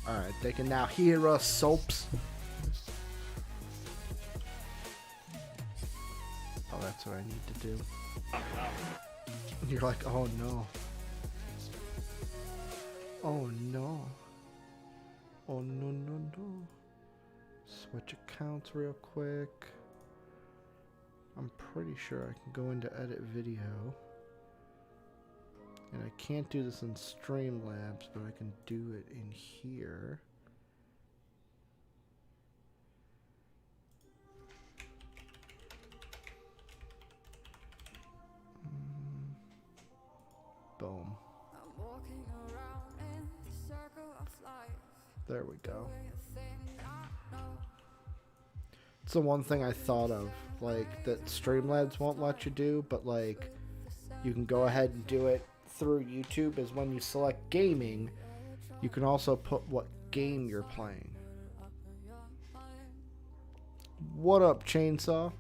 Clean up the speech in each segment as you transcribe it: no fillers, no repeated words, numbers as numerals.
Alright, they can now hear us, Soaps. Oh, that's what I need to do. You're like, oh no. Oh no. Oh no, no, no. Switch accounts real quick. I'm pretty sure I can go into edit video. And I can't do this in Streamlabs, but I can do it in here. Boom. There we go. It's the one thing I thought of, like, that Streamlabs won't let you do, but, like, you can go ahead and do it through YouTube, is when you select gaming, you can also put what game you're playing. What up, Chainsaw?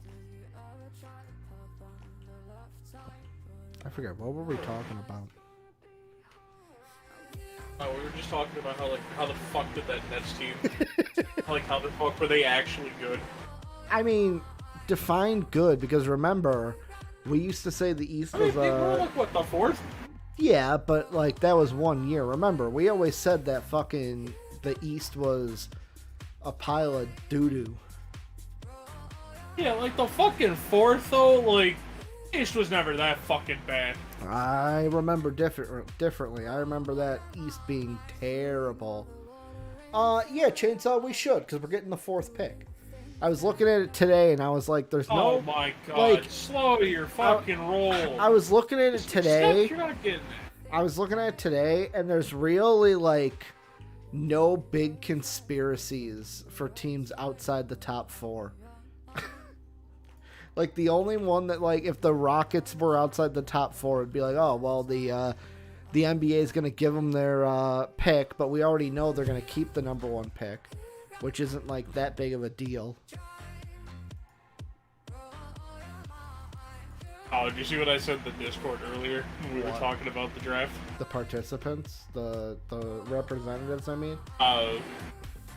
I forget, what were we talking about? Oh, we were just talking about how the fuck did that Nets team, how the fuck were they actually good? I mean, define good, because remember, we used to say the East was they were like, what, the fourth? Yeah, but like that was 1 year. Remember, we always said that fucking the East was a pile of doo-doo. Yeah, like the fucking fourth though, like East was never that fucking bad. I remember differently. I remember that East being terrible. Yeah, Chainsaw, we should, because we're getting the 4th pick. I was looking at it today, and I was like, there's no... Oh my god, like, slow your fucking roll. I was looking at it today. You're not getting it. I was looking at it today, and there's really, like, no big conspiracies for teams outside the top 4. Like, the only one that, like, if the Rockets were outside the top 4, it'd be like, oh, well, the NBA is going to give them their pick, but we already know they're going to keep the number 1 pick, which isn't, like, that big of a deal. Oh, did you see what I said in the Discord earlier when we were talking about the draft? The participants? The representatives, I mean? I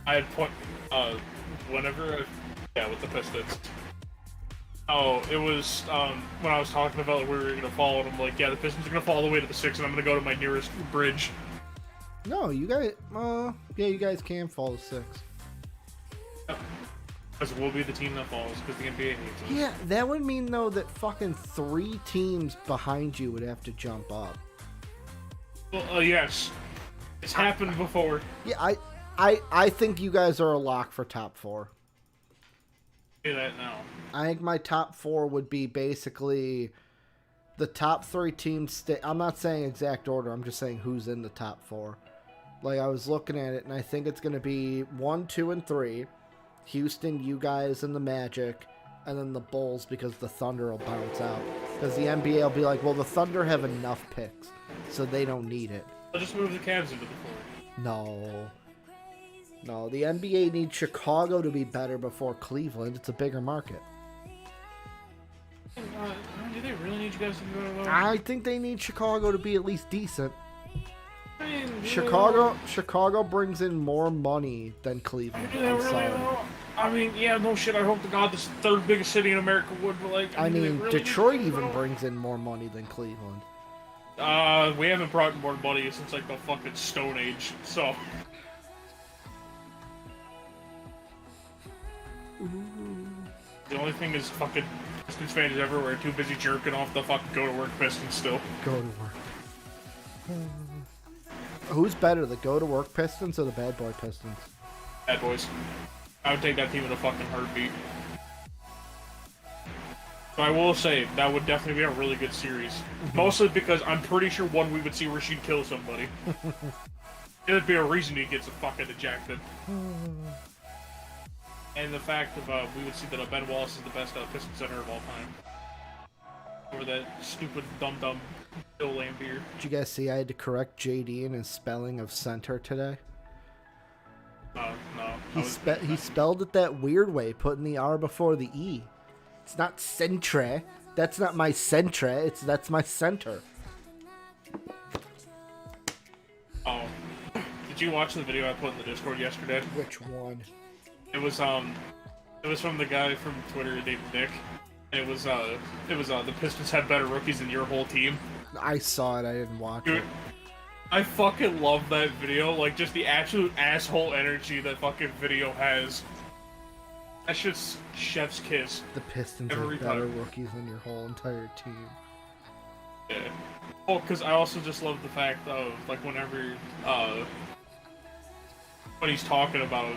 had with the Pistons. Oh, it was, when I was talking about we were going to follow them, like, yeah, the Pistons are going to fall all the way to the 6, and I'm going to go to my nearest bridge. No, you guys, yeah, you guys can fall to 6. Because we'll be the team that falls, because the NBA hates us. Yeah, that would mean, though, that fucking 3 teams behind you would have to jump up. Well, yes. It's happened before. Yeah, I think you guys are a lock for top 4. Do that now. I think my top 4 would be basically the top 3 teams. I'm not saying exact order. I'm just saying who's in the top 4. Like, I was looking at it, and I think it's going to be 1, 2, and 3. Houston, you guys, and the Magic, and then the Bulls, because the Thunder will bounce out. Because the NBA will be like, well, the Thunder have enough picks, so they don't need it. I'll just move the Cavs into the 4. No. No, the NBA needs Chicago to be better before Cleveland. It's a bigger market. Do they really need you guys to go to lower? I think they need Chicago to be at least decent. I mean, Chicago brings in more money than Cleveland. I'm sorry. I mean, yeah, no shit. I hope to God this third biggest city in America would, but like. I mean, really Detroit even brings in more money than Cleveland. We haven't brought more money since like the fucking Stone Age, so. The only thing is fucking Pistons fans everywhere too busy jerking off the fucking go-to-work Pistons still. Go to work. Who's better, the go-to-work Pistons or the bad boy Pistons? Bad boys. I would take that team in a fucking heartbeat. But I will say, that would definitely be a really good series. Mostly because I'm pretty sure one we would see Rashid kill somebody. There'd be a reason he gets fucking ejected. And the fact of we would see that Ben Wallace is the best Piston center of all time. Or that stupid dumb Bill Lambier. Did you guys see I had to correct JD in his spelling of center today? No. He spelled it that weird way, putting the R before the E. It's not centre. That's not my centre. That's my center. Oh. Did Did you watch the video I put in the Discord yesterday? Which one? It was from the guy from Twitter named Nick. And it was the Pistons had better rookies than your whole team. I saw it. I didn't watch Dude, it. I fucking love that video. Like, just the absolute asshole energy that fucking video has. That's just chef's kiss. The Pistons Every have better time. rookies than your whole entire team. Yeah. Oh, because I also just love the fact of, like, whenever, when he's talking about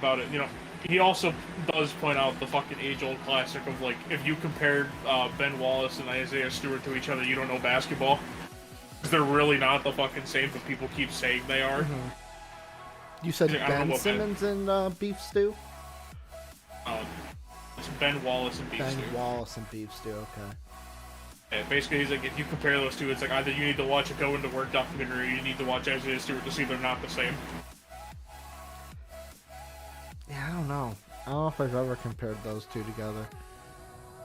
it, you know, he also does point out the fucking age-old classic of, like, if you compared Ben Wallace and Isaiah Stewart to each other, you don't know basketball. Because they're really not the fucking same, but people keep saying they are. You said I don't know Ben what Simmons and Beef Stew? It's Ben Wallace and Beef Ben Stew. Wallace and Beef Stew, okay. Yeah, basically, he's like, if you compare those two, it's like either you need to watch a Go Into Work documentary, or you need to watch Isaiah Stewart to see they're not the same. Yeah, I don't know. I don't know if I've ever compared those two together.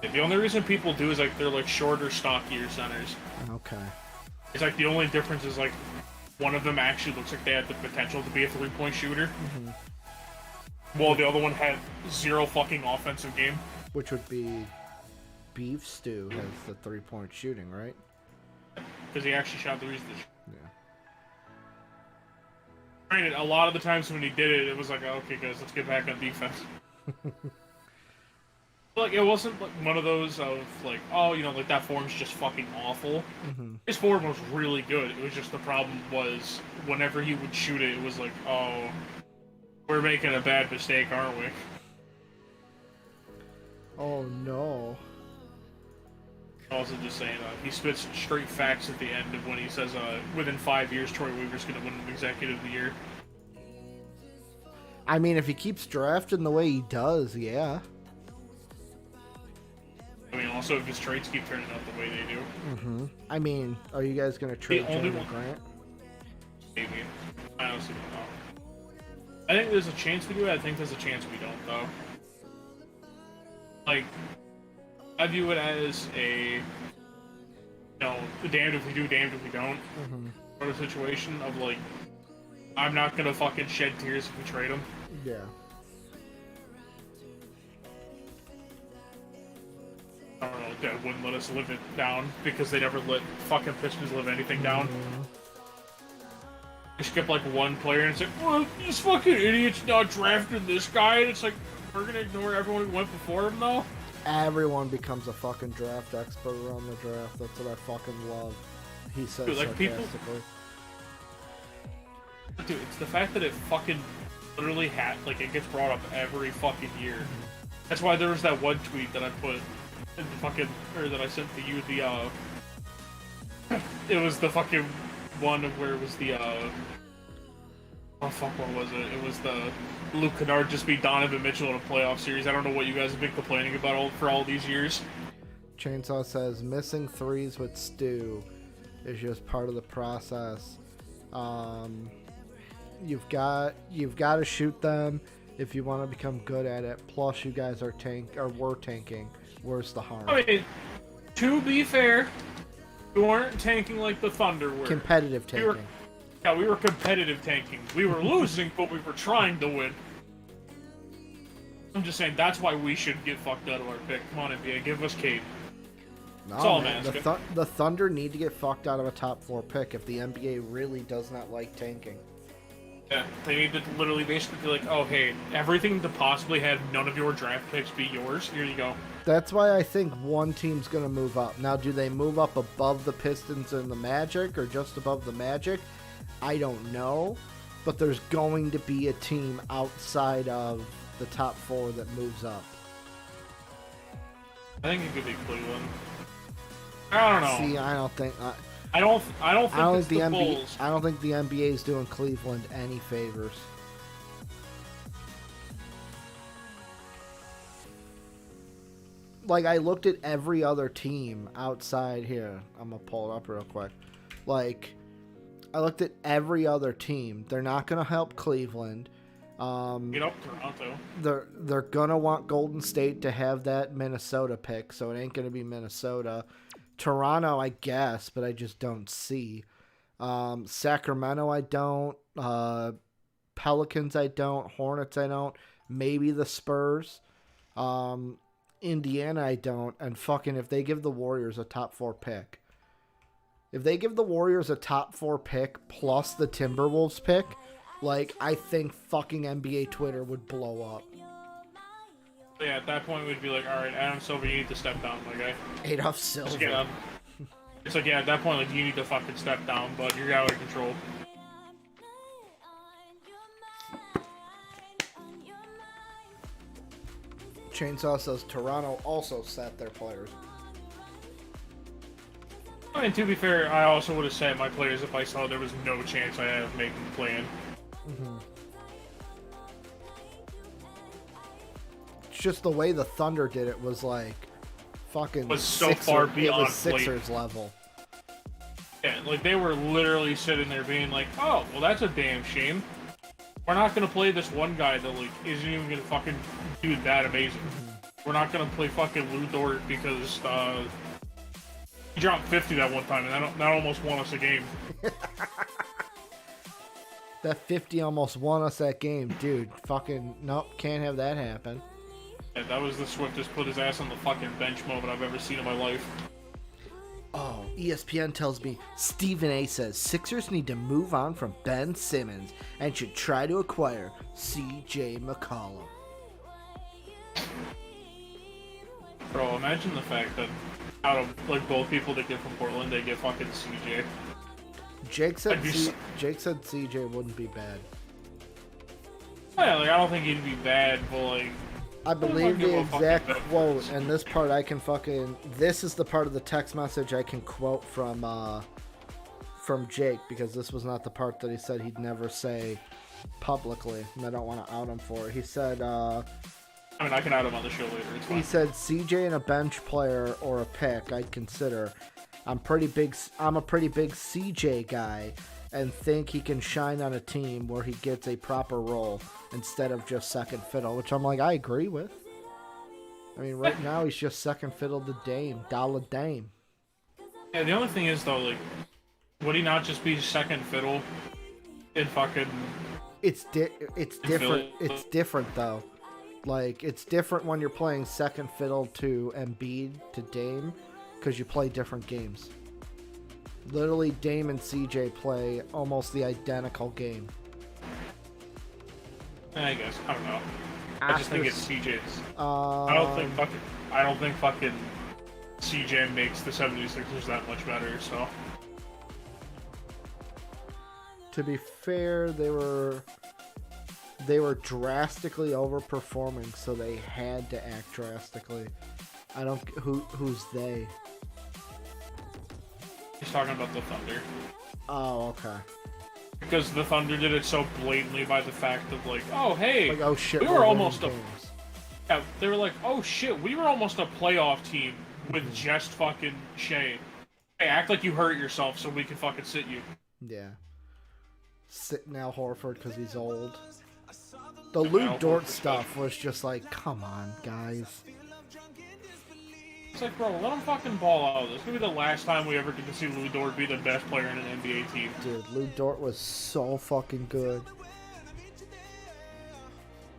Yeah, the only reason people do is like they're like shorter, stockier centers. Okay. It's like the only difference is like one of them actually looks like they had the potential to be a three-point shooter, while the other one had zero fucking offensive game. Which would be Beef Stew has the 3-point shooting, right? Because he actually shot threes this. Yeah. Granted, a lot of the times when he did it, it was like, oh, okay, guys, let's get back on defense. Like, it wasn't like one of those of like, oh, you know, like that form's just fucking awful. His form was really good. It was just the problem was whenever he would shoot it, it was like, oh, we're making a bad mistake, aren't we? Oh no. Also just saying, he spits straight facts at the end of when he says, within 5 years, Troy Weaver's gonna win Executive of the Year. I mean, if he keeps drafting the way he does, yeah. I mean, also if his trades keep turning out the way they do. I mean, are you guys going to trade only Jeremy one- Grant? Maybe. I honestly don't know. I think there's a chance we do it. I think there's a chance we don't, though. Like, I view it as a, you know, damned if we do, damned if we don't sort of situation of, like, I'm not gonna fucking shed tears if we trade him. Yeah. I don't know, Dad wouldn't let us live it down because they never let fucking Pistons live anything down. They skip like one player and it's like, well, these fucking idiots not drafted this guy, and it's like, we're gonna ignore everyone who went before him though? Everyone becomes a fucking draft expert around the draft. That's what I fucking love. He says Dude, like, sarcastically. Dude, it's the fact that it fucking literally like, it gets brought up every fucking year. That's why there was that one tweet that I put in the fucking, or that I sent to you, it was the fucking one of where it was the, oh fuck, what was it? It was the Luke Kennard just beat Donovan Mitchell in a playoff series. I don't know what you guys have been complaining about for all these years. Chainsaw says missing threes with Stu is just part of the process. You've got to shoot them if you want to become good at it. Plus, you guys are were tanking. Where's the harm? I mean, to be fair, we weren't tanking like the Thunder were. Competitive tanking. We were competitive tanking. We were losing, but we were trying to win. I'm just saying, that's why we should get fucked out of our pick. Come on, NBA, give us Cade. That's all I'm asking. The Thunder need to get fucked out of a top 4 pick if the NBA really does not like tanking. Yeah, they need to literally basically be like, oh, hey, everything to possibly have none of your draft picks be yours, here you go. That's why I think one team's going to move up. Now, do they move up above the Pistons and the Magic or just above the Magic? I don't know. But there's going to be a team outside of the top 4 that moves up. I think it could be Cleveland. I don't know. See, I don't think... I don't think it's the NBA, Bulls. I don't think the NBA is doing Cleveland any favors. Like, I looked at every other team outside here. I'm going to pull it up real quick. Like, I looked at every other team. They're not going to help Cleveland. Get up Toronto. They're going to want Golden State to have that Minnesota pick, so it ain't going to be Minnesota. Toronto, I guess, but I just don't see. Sacramento, I don't. Pelicans, I don't. Hornets, I don't. Maybe the Spurs. Indiana, I don't. And fucking if they give the Warriors a top 4 pick. If they give the Warriors a top 4 pick plus the Timberwolves pick, like, I think fucking NBA Twitter would blow up. Yeah, at that point we'd be like, all right, Adam Silver, you need to step down, my guy. Adolph Silver. It's like, yeah, at that point, like, you need to fucking step down, bud. You're out of control. Chainsaw says Toronto also sat their players. I mean, to be fair, I also would have sat my players if I saw there was no chance I had of making the play-in. Mm-hmm. It's just the way the Thunder did it was like fucking was so far beyond it was Sixers level. Yeah, like they were literally sitting there being like, "Oh, well, that's a damn shame. We're not gonna play this one guy that like isn't even gonna fucking do that amazing. We're not gonna play fucking Lou Dort because he dropped 50 that one time, and that almost won us a game." That 50 almost won us that game, dude. Fucking nope, can't have that happen. Yeah, that was the swiftest put his ass on the fucking bench moment I've ever seen in my life. Oh, ESPN tells me Stephen A says Sixers need to move on from Ben Simmons and should try to acquire CJ McCollum. Bro, imagine the fact that out of like both people that get from Portland, they get fucking CJ. Jake said CJ wouldn't be bad. Yeah, like I don't think he'd be bad, but like I believe the exact quote, and this part I can fucking... This is the part of the text message I can quote from Jake, because this was not the part that he said he'd never say publicly, and I don't want to out him for it. He said... I mean, I can out him on the show later, it's fine. He said, CJ and a bench player or a pick I'd consider. I'm a pretty big CJ guy, and think he can shine on a team where he gets a proper role instead of just second fiddle, which I'm like, I agree with. I mean, right now he's just second fiddle to Dame, Dollar Dame. Yeah, the only thing is though, like, would he not just be second fiddle in fucking? It's different. It's different though. Like, it's different when you're playing second fiddle to Embiid to Dame, because you play different games. Literally, Dame and CJ play almost the identical game. I guess. I don't know. I just think it's CJ's. I don't think fucking CJ makes the 76ers that much better, so. To be fair, they were drastically overperforming, so they had to act drastically. I don't... Who's they? He's talking about the Thunder. Oh, okay. Because the Thunder did it so blatantly by the fact of like, oh hey, like, oh shit, we were almost yeah, they were like, oh shit, we were almost a playoff team with just fucking Shea. Hey, act like you hurt yourself so we can fucking sit you. Yeah. Sit Al Horford because he's old. The Lou Dort stuff was just like, come on, guys. It's like, bro, let him fucking ball out. This is going to be the last time we ever get to see Lou Dort be the best player in an NBA team. Dude, Lou Dort was so fucking good.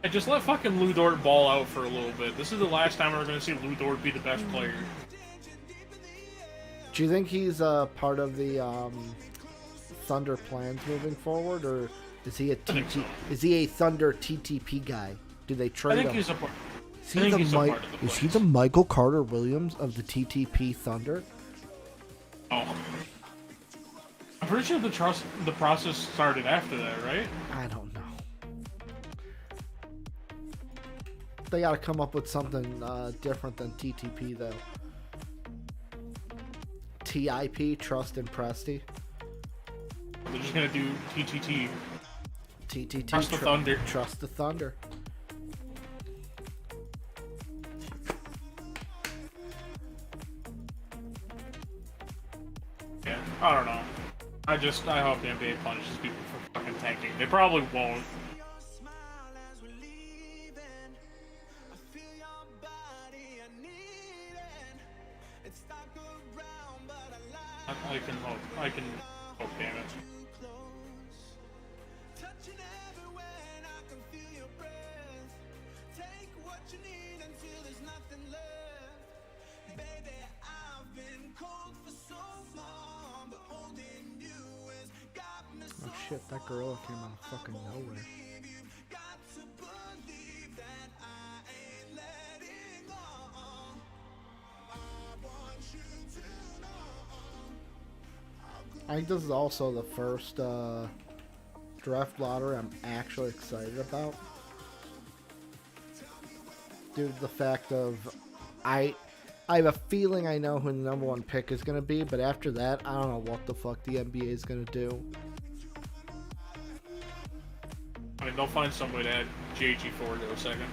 And just let fucking Lou Dort ball out for a little bit. This is the last time we're going to see Lou Dort be the best player. Do you think he's part of the Thunder plans moving forward, or is he a Is he a Thunder TTP guy? Do they trade him? I think he's a part. Is he the Michael Carter Williams of the TTP Thunder? Oh. I'm pretty sure the process started after that, right? I don't know. They gotta come up with something different than TTP, though. TIP, Trust and Presty. They're just gonna do TTT. TTT, Trust the Thunder. Trust the Thunder. Yeah, I don't know. I hope the NBA punishes people for fucking tanking. They probably won't. I can hope, damn it. shit, that gorilla came out of fucking nowhere. I think this is also the first draft lottery I'm actually excited about. Due to the fact of I have a feeling I know who the number one pick is going to be, but after that, I don't know what the fuck the NBA is going to do. I mean, they'll find some way to add JG4 to a second.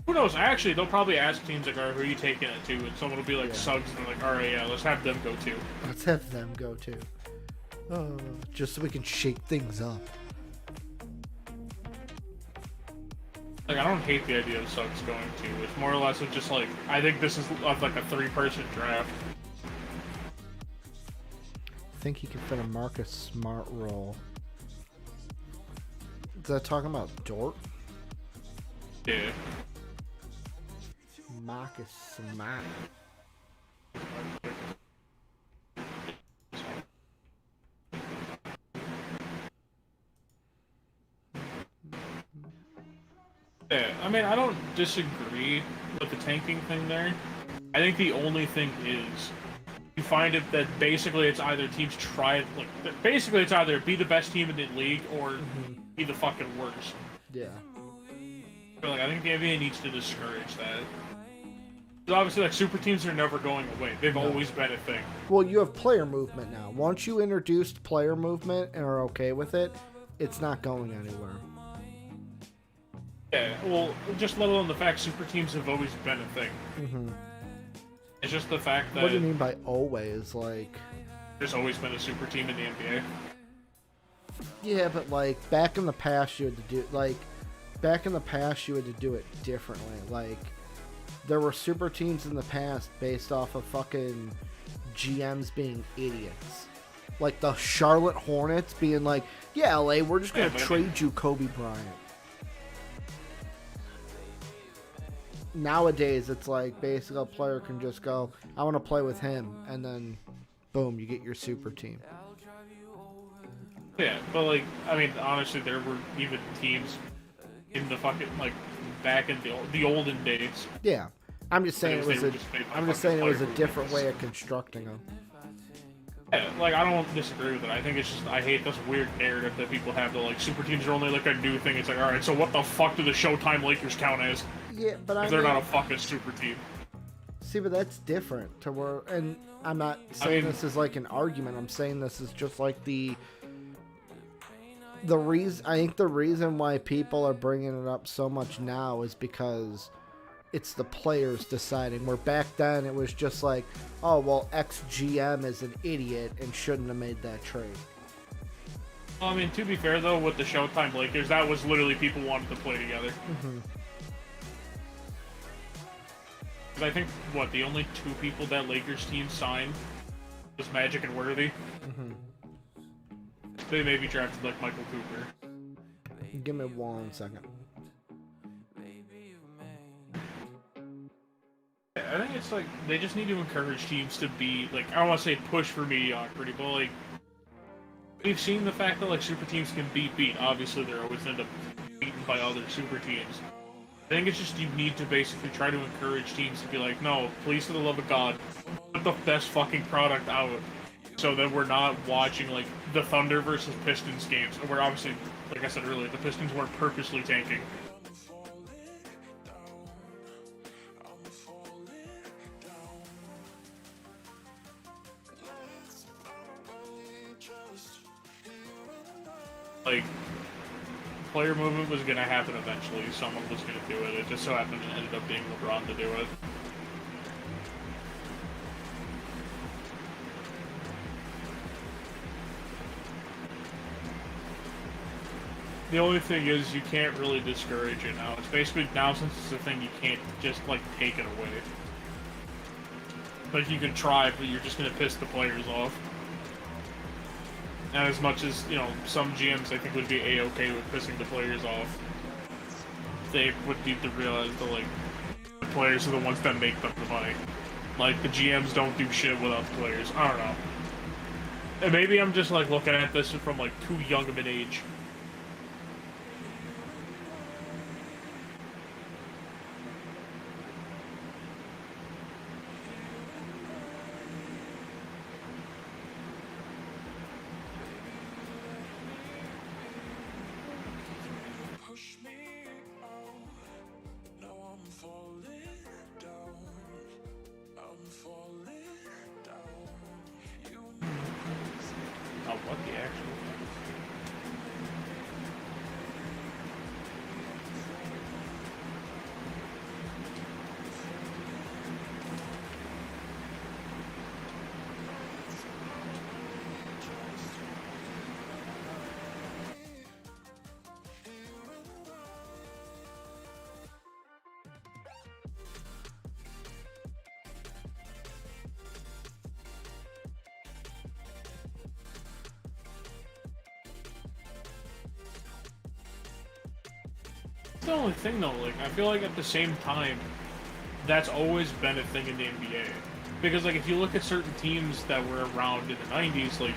Who knows? Actually, they'll probably ask teams like, "Alright, who are you taking it to?" And someone will be like, "Suggs," and they're like, "Alright, yeah, let's have them go too." Let's have them go too. Just so we can shake things up. Like, I don't hate the idea of Suggs going to. It's more or less of just like, I think this is like a 3-person draft. I think he can fit a Marcus Smart role. Is that talking about Dort? Yeah. Marcus Smart. Yeah, I mean, I don't disagree with the tanking thing there. I think the only thing is, you find it that basically it's either teams try, like, basically it's either be the best team in the league or be the fucking worst. Yeah. But, like, I think the NBA needs to discourage that. Because obviously, like, super teams are never going away. They've always been a thing. Well, you have player movement now. Once you introduced player movement and are okay with it, it's not going anywhere. Yeah, well, just let alone the fact super teams have always been a thing. Mm-hmm. It's just the fact that... What do you mean by always? Like... There's always been a super team in the NBA. Yeah, but, like, back in the past, you had to do... Like, back in the past, you had to do it differently. Like, there were super teams in the past based off of fucking GMs being idiots. Like, the Charlotte Hornets being like, yeah, LA, we're just going to trade you Kobe Bryant. Nowadays, it's like basically a player can just go, I want to play with him, and then boom, you get your super team. Yeah, but like, I mean, honestly, there were even teams in the fucking, like, back in the olden days. Yeah, I'm just saying it was a different way of constructing them. Yeah, like, I don't disagree with it. I think it's just, I hate this weird narrative that people have that, like, super teams are only, like, a new thing. It's like, alright, so what the fuck do the Showtime Lakers count as? Yeah, but if they're not a fucking super team. See, but that's different to where, and I'm not saying this is like an argument. I'm saying this is just like the reason. I think the reason why people are bringing it up so much now is because it's the players deciding. Where back then it was just like, oh well, X GM is an idiot and shouldn't have made that trade. Well, I mean, to be fair though, with the Showtime Lakers, that was literally people wanted to play together. Mm-hmm. I think, what, the only 2 people that Lakers team signed was Magic and Worthy. Mm-hmm. They maybe drafted, like, Michael Cooper. Give me 1 second. I think it's like, they just need to encourage teams to be, like, I don't want to say push for mediocrity, but, like, we've seen the fact that, like, super teams can be beat. Obviously, they're always end up beaten by other super teams. I think it's just you need to basically try to encourage teams to be like, no, please, for the love of God, put the best fucking product out so that we're not watching, like, the Thunder versus Pistons games. And we're obviously, like I said earlier, the Pistons weren't purposely tanking. Like, player movement was going to happen eventually. Someone was going to do it. It just so happened it ended up being LeBron to do it. The only thing is you can't really discourage it now. It's basically, now since it's a thing, you can't just, like, take it away. Like, you can try, but you're just going to piss the players off. And as much as, you know, some GMs I think would be a-okay with pissing the players off, they would need to realize that, like, the players are the ones that make them the money. Like, the GMs don't do shit without the players. I don't know. And maybe I'm just like looking at this from like too young of an age. Oh, what the actual? That's the only thing though, like, I feel like at the same time, that's always been a thing in the NBA. Because, like, if you look at certain teams that were around in the 90s, like,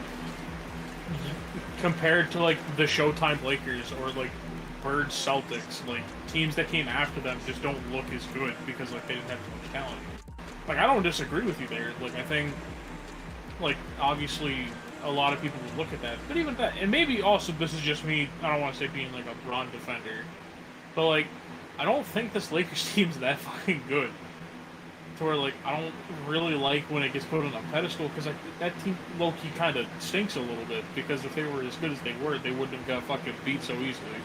compared to, like, the Showtime Lakers or, like, Bird Celtics, like, teams that came after them just don't look as good because, like, they didn't have as much talent. Like, I don't disagree with you there. Like, I think, like, obviously, a lot of people would look at that. But even that, and maybe also this is just me, I don't want to say being, like, a Bron defender. But, like, I don't think this Lakers team's that fucking good. To where, like, I don't really like when it gets put on a pedestal, because, like, that team low-key kind of stinks a little bit, because if they were as good as they wouldn't have got fucking beat so easily.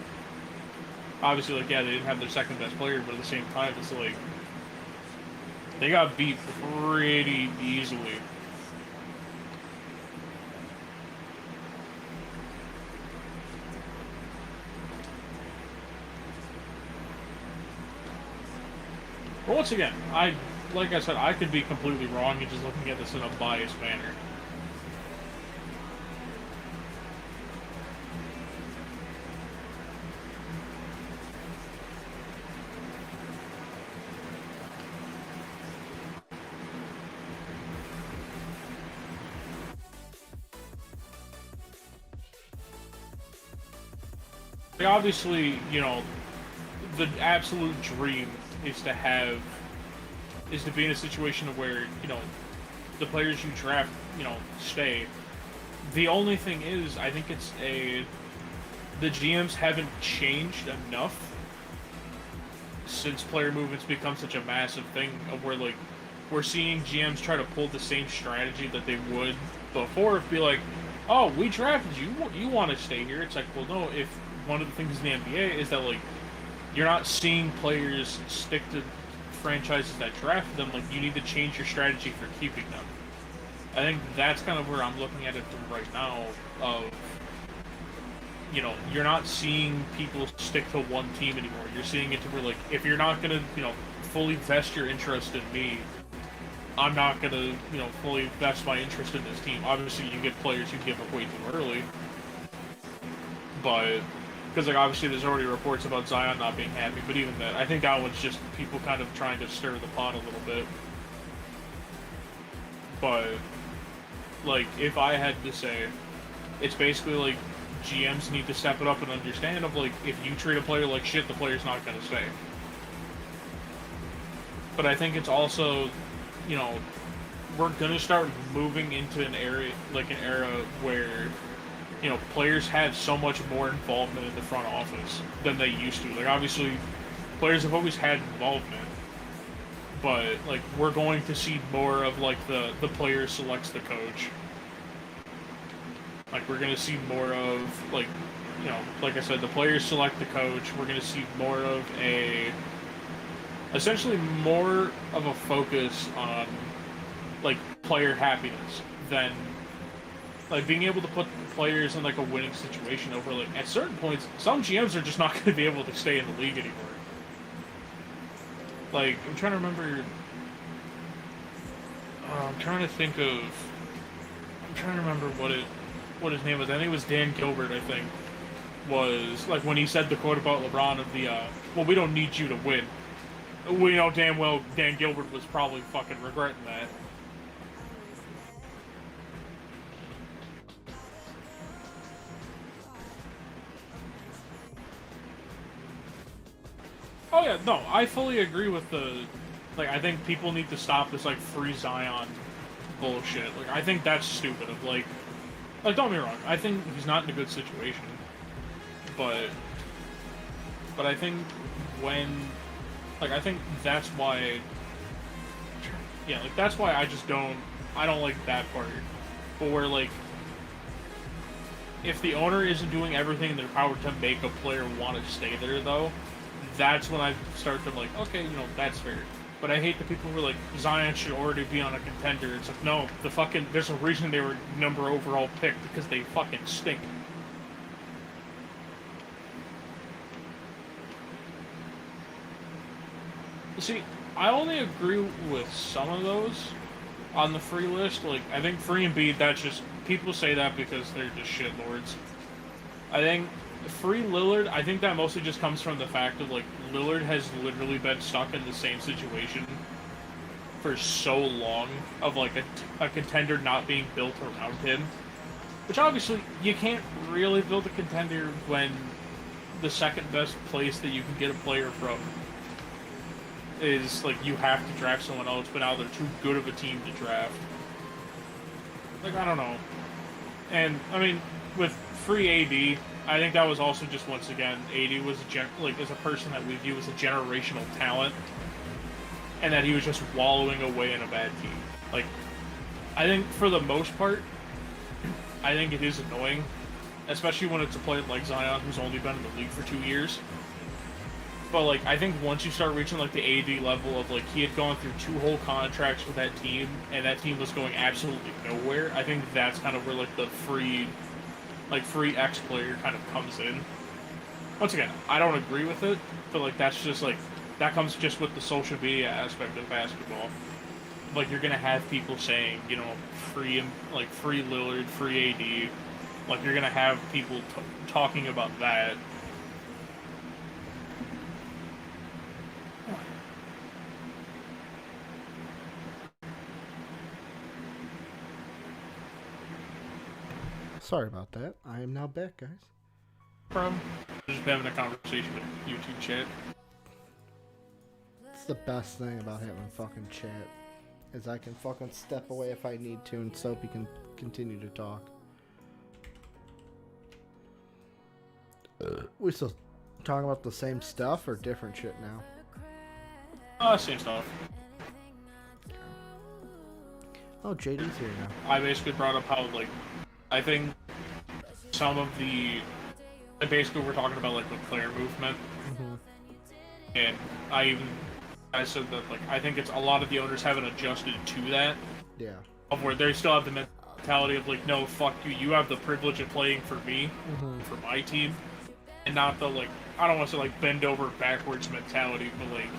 Obviously, like, yeah, they didn't have their second-best player, but at the same time, it's like, they got beat pretty easily. But once again, like I said, I could be completely wrong and just looking at this in a biased manner. Like, obviously, you know, the absolute dream is to be in a situation where, you know, the players you draft, you know, stay. The only thing is, I think the GMs haven't changed enough since player movements become such a massive thing of where, like, we're seeing GMs try to pull the same strategy that they would before. Be like, oh, we drafted you, you want to stay here. It's like, well, no, if one of the things in the NBA is that, like, you're not seeing players stick to franchises that drafted them, like, you need to change your strategy for keeping them. I think that's kind of where I'm looking at it from right now, of, you know, you're not seeing people stick to one team anymore. You're seeing it to where, like, if you're not going to, you know, fully vest your interest in me, I'm not going to, you know, fully vest my interest in this team. Obviously, you get players who give up way too early, but because, like, obviously there's already reports about Zion not being happy, but even that, I think that one's just people kind of trying to stir the pot a little bit. But, like, if I had to say, it's basically, like, GMs need to step it up and understand of, like, if you treat a player like shit, the player's not going to stay. But I think it's also, you know, we're going to start moving into an era where, you know, players have so much more involvement in the front office than they used to. Like, obviously, players have always had involvement, but, like, we're going to see more of, like, the player selects the coach. Like, we're going to see more of, like, you know, like I said, the players select the coach. We're going to see more of essentially more of a focus on, like, player happiness than, like, being able to put players in, like, a winning situation over, like, at certain points, some GMs are just not going to be able to stay in the league anymore. Like, I'm trying to remember, I'm trying to remember what his name was. I think it was Dan Gilbert, I think, was, like, when he said the quote about LeBron of the, well, we don't need you to win. We know damn well Dan Gilbert was probably fucking regretting that. Oh yeah, no, I fully agree with like, I think people need to stop this, like, free Zion bullshit. Like, I think that's stupid. Of like, don't get me wrong, I think he's not in a good situation, but I think when, like, I think that's why, yeah, like, that's why I don't like that part. But where, like, if the owner isn't doing everything in their power to make a player want to stay there, though, that's when I start to, like, okay, you know, that's fair. But I hate the people who are like, Zion should already be on a contender. It's like, no, there's a reason they were number overall picked, because they fucking stink. See, I only agree with some of those on the free list. Like, I think free and Embiid, that's just, people say that because they're just shitlords. I think free Lillard, I think that mostly just comes from the fact of, like, Lillard has literally been stuck in the same situation for so long, of, like, a contender not being built around him. Which, obviously, you can't really build a contender when the second best place that you can get a player from is, like, you have to draft someone else, but now they're too good of a team to draft. Like, I don't know. And, I mean, with free AD, I think that was also just, once again, AD was is a person that we view as a generational talent, and that he was just wallowing away in a bad team. Like, I think for the most part, I think it is annoying, especially when it's a player like Zion who's only been in the league for 2 years. But, like, I think once you start reaching, like, the AD level of, like, he had gone through 2 whole contracts with that team, and that team was going absolutely nowhere, I think that's kind of where, like, the free X player kind of comes in. Once again, I don't agree with it, but, like, that's just, like, that comes just with the social media aspect of basketball. Like, you're gonna have people saying, you know, free Lillard, free AD. Like, you're gonna have people talking about that. Sorry about that. I am now back, guys. From just having a conversation with YouTube chat. It's the best thing about having fucking chat, is I can fucking step away if I need to, and Soapy can continue to talk. We still talking about the same stuff or different shit now? Same stuff. Oh, JD's here now. I basically brought up how, like, I think some of the... Basically, we're talking about, like, the player movement. Mm-hmm. And I said that, like, I think it's a lot of the owners haven't adjusted to that. Yeah. Of where they still have the mentality of, like, no, fuck you, you have the privilege of playing for me, for my team. And not the, like, I don't want to say, like, bend over backwards mentality, but, like,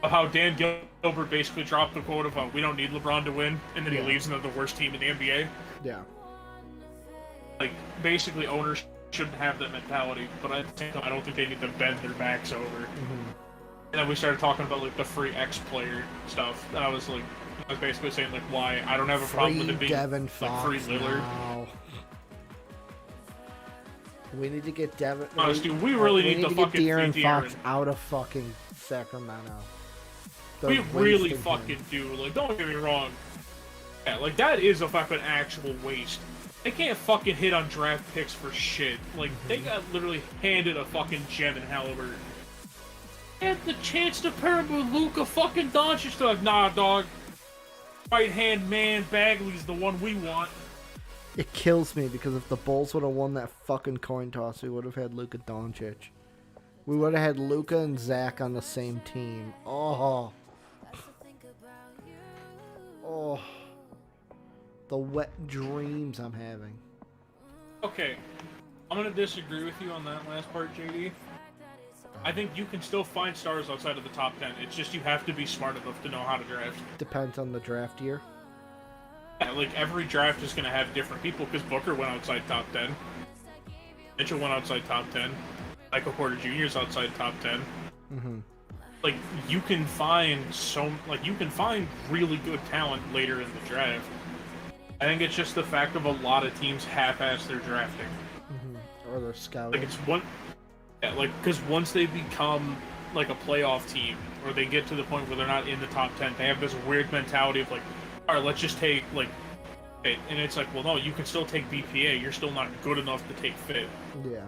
of how Dan Gilbert basically dropped the quote of, we don't need LeBron to win, and then he leaves into the worst team in the NBA. Yeah. Like, basically, owners shouldn't have that mentality, but at the same time, I don't think they need to bend their backs over. And then we started talking about, like, the free X player stuff, and I was basically saying, like, why I don't have a problem with it being, Devin Fox, like, free Lillard. now. We need to get Devin. Honestly, we really need to fucking get De'Aaron free Fox De'Aaron. out of fucking Sacramento. We really fucking do. Like, don't get me wrong. Yeah, like, that is a fucking actual waste. They can't fucking hit on draft picks for shit. Like, they got literally handed a fucking gem in Halliburton. They had the chance to pair him with Luka fucking Doncic. Like, nah, dog. Right-hand man Bagley's the one we want. It kills me because if the Bulls would have won that fucking coin toss, we would have had Luka Doncic. We would have had Luka and Zach on the same team. Oh. Oh. The wet dreams I'm having. Okay. I'm gonna disagree with you on that last part, JD. I think you can still find stars outside of the top 10. It's just you have to be smart enough to know how to draft. Depends on the draft year. Yeah, like, every draft is going to have different people, because Booker went outside top 10. Mitchell went outside top 10. Michael Porter Jr. is outside top 10. Like, you can find you can find really good talent later in the draft. I think it's just the fact of a lot of teams half-ass their drafting. Or their scouting. Like, it's one... Yeah, like, because once they become... like a playoff team, or they get to the point where they're not in the top 10, they have this weird mentality of like, all right, let's just take like fit, and it's like, well, no, you can still take BPA. You're still not good enough to take fit. Yeah.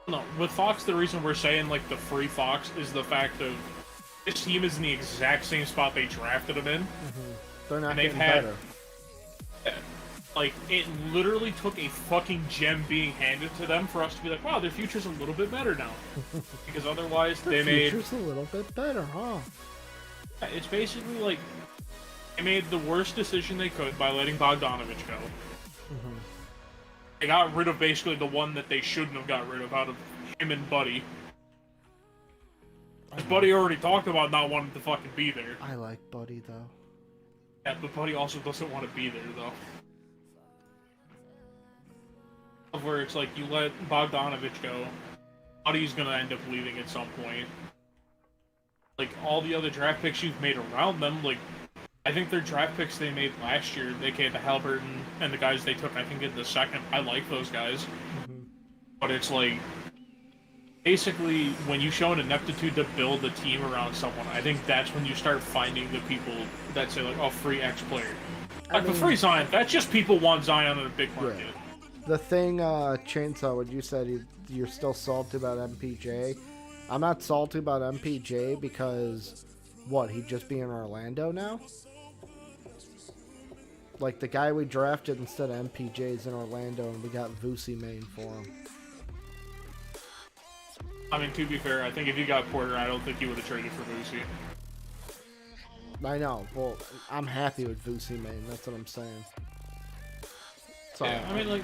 No, with Fox, the reason we're saying like the free Fox is the fact of this team is in the exact same spot they drafted him in. Mm-hmm. They're not getting better. Like, it literally took a fucking gem being handed to them for us to be like, wow, their future's a little bit better now. Because otherwise, their future's a little bit better, huh? It's basically like they made the worst decision they could by letting Bogdanovich go. Mm-hmm. They got rid of basically the one that they shouldn't have got rid of out of him and Buddy. Buddy already talked about not wanting to fucking be there. I like Buddy, though. Yeah, but Buddy also doesn't want to be there, though. Where it's like, you let Bogdanovich go, Buddy's gonna end up leaving at some point. Like, all the other draft picks you've made around them, like, I think their draft picks they made last year, they gave the Halliburton and the guys they took, I think, in the second. I like those guys. Mm-hmm. But it's like, basically, when you show an ineptitude to build a team around someone, I think that's when you start finding the people that say, like, oh, free X player. Like, the free Zion, that's just people want Zion in a big market. Right. The thing, Chainsaw, when you said you're still salty about MPJ, I'm not salty about MPJ because, what, he'd just be in Orlando now? Like, the guy we drafted instead of MPJ's in Orlando, and we got Vusi Main for him. I mean, to be fair, I think if you got Porter, I don't think you would have traded for Vusi. I know. Well, I'm happy with Vusi Main. That's what I'm saying. So, yeah, I mean, like,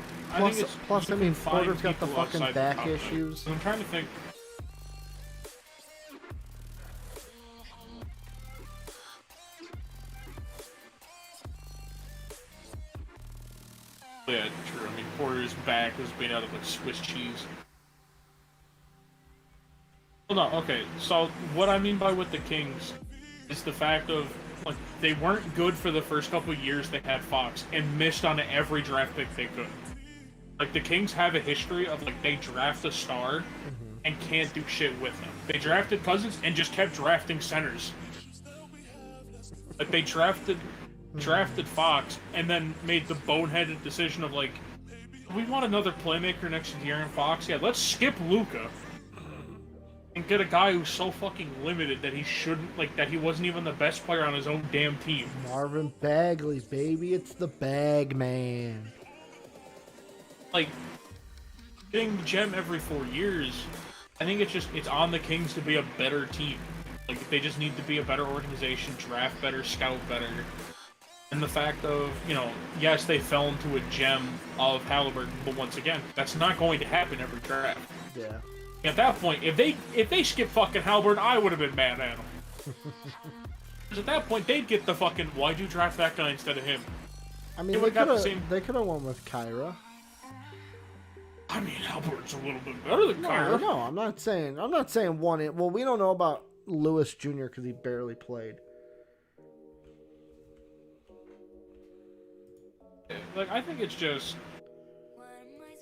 plus, I mean, Porter's got the fucking back issues. I'm trying to think. Yeah, true. I mean, Porter's back was made out of like Swiss cheese. Well, no, okay. So what I mean by with the Kings is the fact of, like, they weren't good for the first couple of years they had Fox and missed on every draft pick they could. Like, the Kings have a history of, like, they draft a star and can't do shit with them. They drafted Cousins and just kept drafting centers. Like, they drafted Fox and then made the boneheaded decision of, like, we want another playmaker next to De'Aaron Fox? Yeah, let's skip Luka and get a guy who's so fucking limited that he shouldn't, like, that he wasn't even the best player on his own damn team. Marvin Bagley, baby. It's the bag man. Like, getting the gem every 4 years, I think it's on the Kings to be a better team. Like, they just need to be a better organization, draft better, scout better. And the fact of, you know, yes, they fell into a gem of Halliburton, but once again, that's not going to happen every draft. Yeah. At that point, if they skip fucking Halliburton, I would have been mad at them. Because at that point, they'd get the fucking, why'd you draft that guy instead of him? I mean, they could have won with Kyra. I mean, Halliburton's a little bit better than Kyra. No, I'm not saying won it. Well, we don't know about Lewis Jr. because he barely played. Like, I think it's just,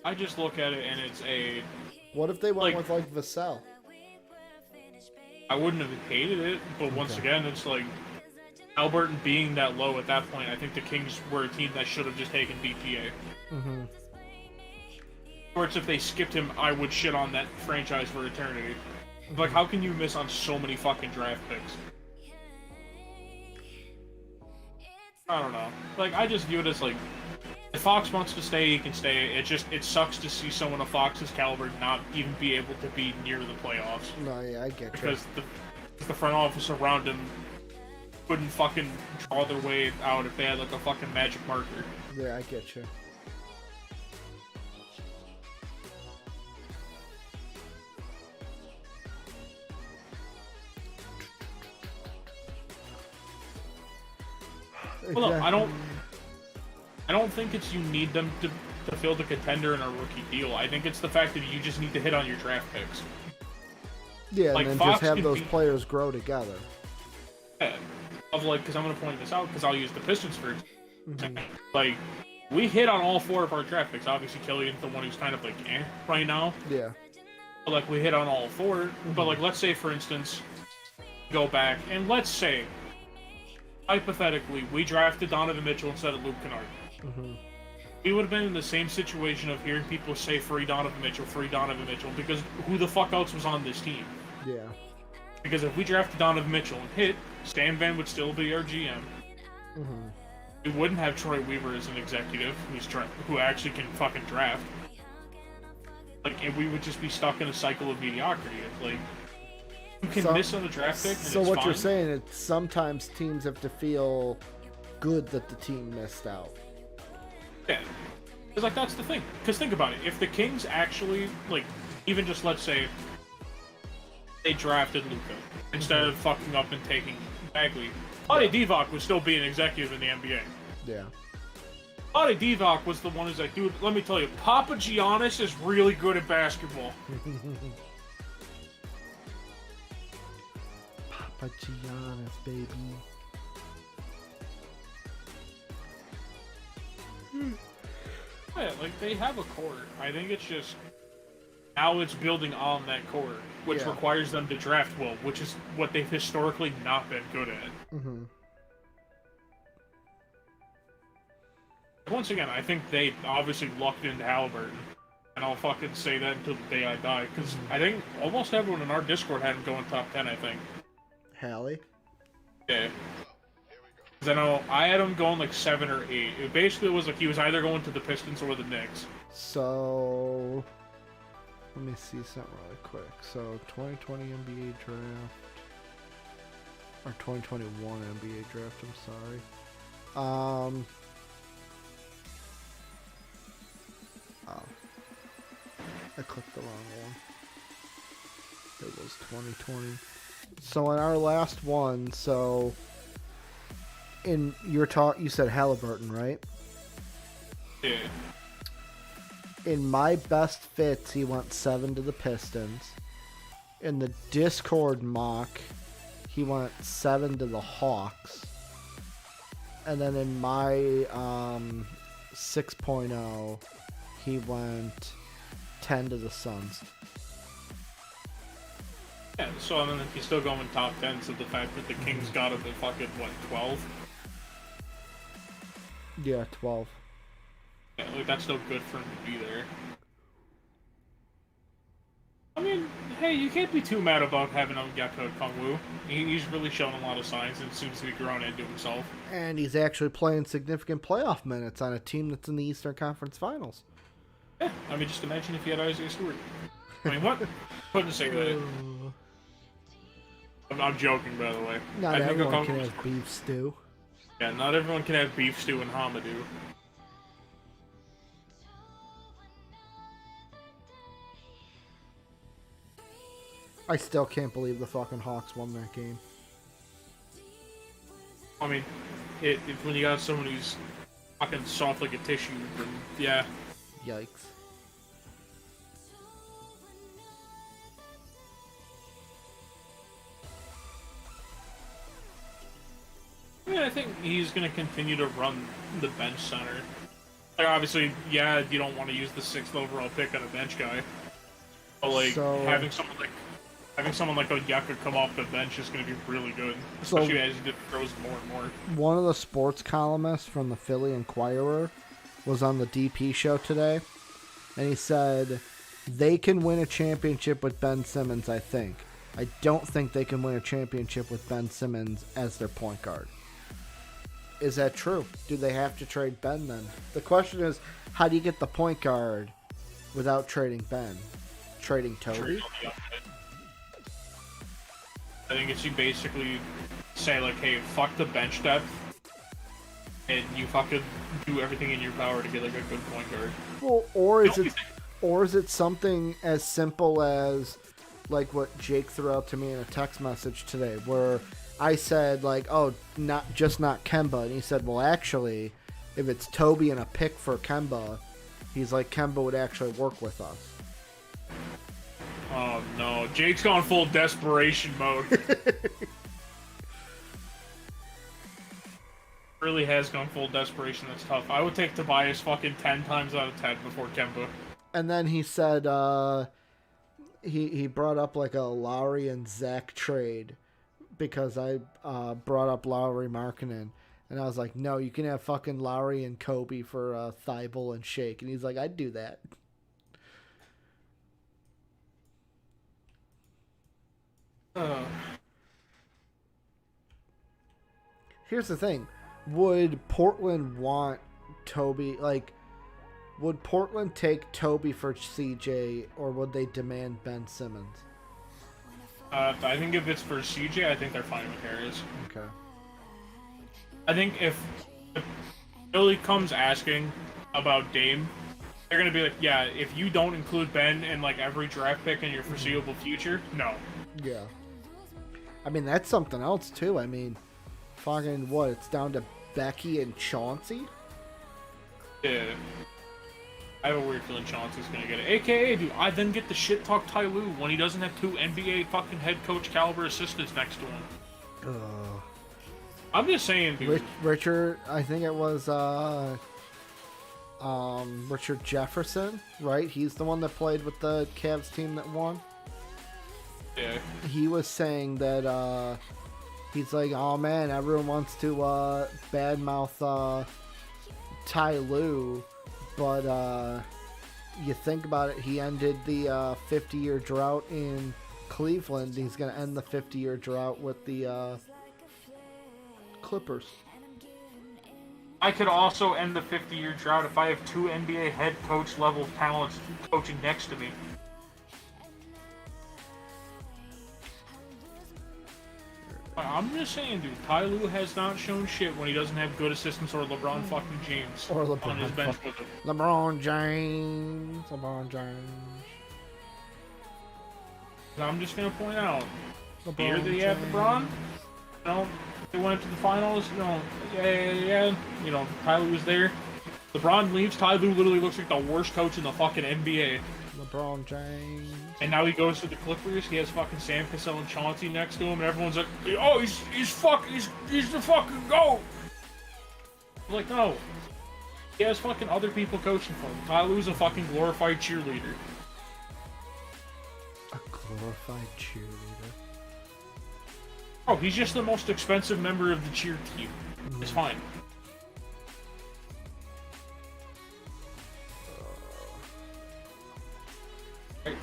I just look at it and it's a... What if they went with, like, Vassell? I wouldn't have hated it, but once again, it's like, Halliburton being that low at that point, I think the Kings were a team that should have just taken BPA. Mm-hmm. Or it's if they skipped him, I would shit on that franchise for eternity. Like, how can you miss on so many fucking draft picks? I don't know. Like, I just view it as, like, if Fox wants to stay, he can stay. It sucks to see someone of Fox's caliber not even be able to be near the playoffs. No, yeah, I get because the front office around him couldn't fucking draw their way out if they had, like, a fucking magic marker. Yeah, I get you. Well, no, I don't think it's you need them to fill the contender in a rookie deal. I think it's the fact that you just need to hit on your draft picks. Yeah, Like, and then Fox just have could those be- players grow together. Yeah, of like, because I'm gonna point this out because I'll use the Pistons for like we hit on all 4 of our draft picks. Obviously, Killian's the one who's kind of like right now. Yeah. But, like, we hit on all 4. But like, let's say for instance, go back and let's say hypothetically we drafted Donovan Mitchell instead of Luke Kennard. We would have been in the same situation of hearing people say free Donovan Mitchell, because who the fuck else was on this team? Yeah. Because if we drafted Donovan Mitchell and hit, Stan Van would still be our GM. We wouldn't have Troy Weaver as an executive who actually can fucking draft. Like, and we would just be stuck in a cycle of mediocrity. It's like, you can miss on the draft pick, and So it's what fine. you're saying is sometimes teams have to feel good that the team missed out. Yeah. Because, like, that's the thing. Because think about it. If the Kings actually, like, even just, let's say, they drafted Luka instead of fucking up and taking Bagley, Vlade Divac would still be an executive in the NBA. Yeah. Vlade Divac was the one who's like, dude, let me tell you, Papa Giannis is really good at basketball. Papa Giannis, baby. Yeah, like, they have a core. I think it's just, now it's building on that core, which requires them to draft well, which is what they've historically not been good at. Once again, I think they obviously lucked into Halliburton. And I'll fucking say that until the day I die. Because I think almost everyone in our Discord had him going top 10, I think. Hallie? Yeah. Because I know I had him going like 7 or 8. It basically was like he was either going to the Pistons or the Knicks. So, let me see something really quick. So, 2020 NBA draft. Or 2021 NBA draft, I'm sorry. Oh. I clicked the wrong one. It was 2020. So in our last one, so in your talk, you said Halliburton, right? Yeah. In my best fits, he went 7 to the Pistons. In the Discord mock, he went 7 to the Hawks. And then in my 6.0, he went 10 to the Suns. Yeah, so I mean, he's still going top 10, so the fact that the Kings got him at fucking, what, 12? Yeah, 12. Yeah, like, that's still good for him to be there. I mean, hey, you can't be too mad about having Onyeka Okongwu. He's really shown a lot of signs and seems to be growing into himself. And he's actually playing significant playoff minutes on a team that's in the Eastern Conference Finals. Yeah, I mean, just imagine if you had Isaiah Stewart. I mean, what? Couldn't say that. I'm joking, by the way. Not I think everyone can Okongwu- have beef stew. Yeah, not everyone can have beef stew and Hamadou. I still can't believe the fucking Hawks won that game. I mean, when you got someone who's fucking soft like a tissue, then yeah. Yikes. I mean, I think he's going to continue to run the bench center. Like, obviously, yeah, you don't want to use the 6th overall pick on a bench guy. But, like, having someone like Onyeka come off the bench is going to be really good. Especially as he grows more and more. One of the sports columnists from the Philly Inquirer was on the DP show today. And he said, they can win a championship with Ben Simmons, I think. I don't think they can win a championship with Ben Simmons as their point guard. Is that true? Do they have to trade Ben then? The question is, how do you get the point guard without trading Ben? Trading Toby? I think it's you basically say, like, hey, fuck the bench depth, and you fucking do everything in your power to get, like, a good point guard. Well, or is it something as simple as, like, what Jake threw out to me in a text message today, where I said, like, oh, not Kemba. And he said, well, actually, if it's Toby and a pick for Kemba, he's like, Kemba would actually work with us. Oh no, Jake's gone full desperation mode. Really has gone full desperation. That's tough. I would take Tobias fucking 10 times out of 10 before Kemba. And then he said he brought up like a Lowry and Zach trade because I brought up Lowry Markkinen. And I was like, no, you can have fucking Lowry and Kobe for Thibault and Shake. And he's like, I'd do that. Here's the thing. Would Portland want Toby? Like, would Portland take Toby for CJ, or would they demand Ben Simmons? I think if it's for CJ, I think they're fine with Harris. Okay. I think if Philly comes asking about Dame, they're gonna be like, yeah, if you don't include Ben in like every draft pick in your foreseeable future, no. Yeah. I mean, that's something else too. I mean, fucking what? It's down to Becky and Chauncey? Yeah. I have a weird feeling Chauncey's gonna get it. AKA, dude, I then get the shit talk Ty Lue when he doesn't have 2 NBA fucking head coach caliber assistants next to him. I'm just saying, dude. Richard, I think it was Richard Jefferson, right? He's the one that played with the Cavs team that won. Yeah. He was saying that he's like, oh man, everyone wants to badmouth Ty Lue, but you think about it, he ended the 50-year drought in Cleveland. He's going to end the 50-year drought with the Clippers. I could also end the 50-year drought if I have 2 NBA head coach level talents coaching next to me. I'm just saying, dude, Ty Lue has not shown shit when he doesn't have good assistants or LeBron fucking James or LeBron on his bench with him. LeBron James. I'm just gonna point out, the year that he had LeBron, you know, they went to the finals, you know, yeah, you know, Ty Lue was there. LeBron leaves, Ty Lue literally looks like the worst coach in the fucking NBA. LeBron James. And now he goes to the Clippers. He has fucking Sam Cassell and Chauncey next to him, and everyone's like, "Oh, he's the fucking GOAT." I'm like, no, he has fucking other people coaching for him. Ty Lue's a fucking glorified cheerleader. A glorified cheerleader. Oh, he's just the most expensive member of the cheer team. It's fine.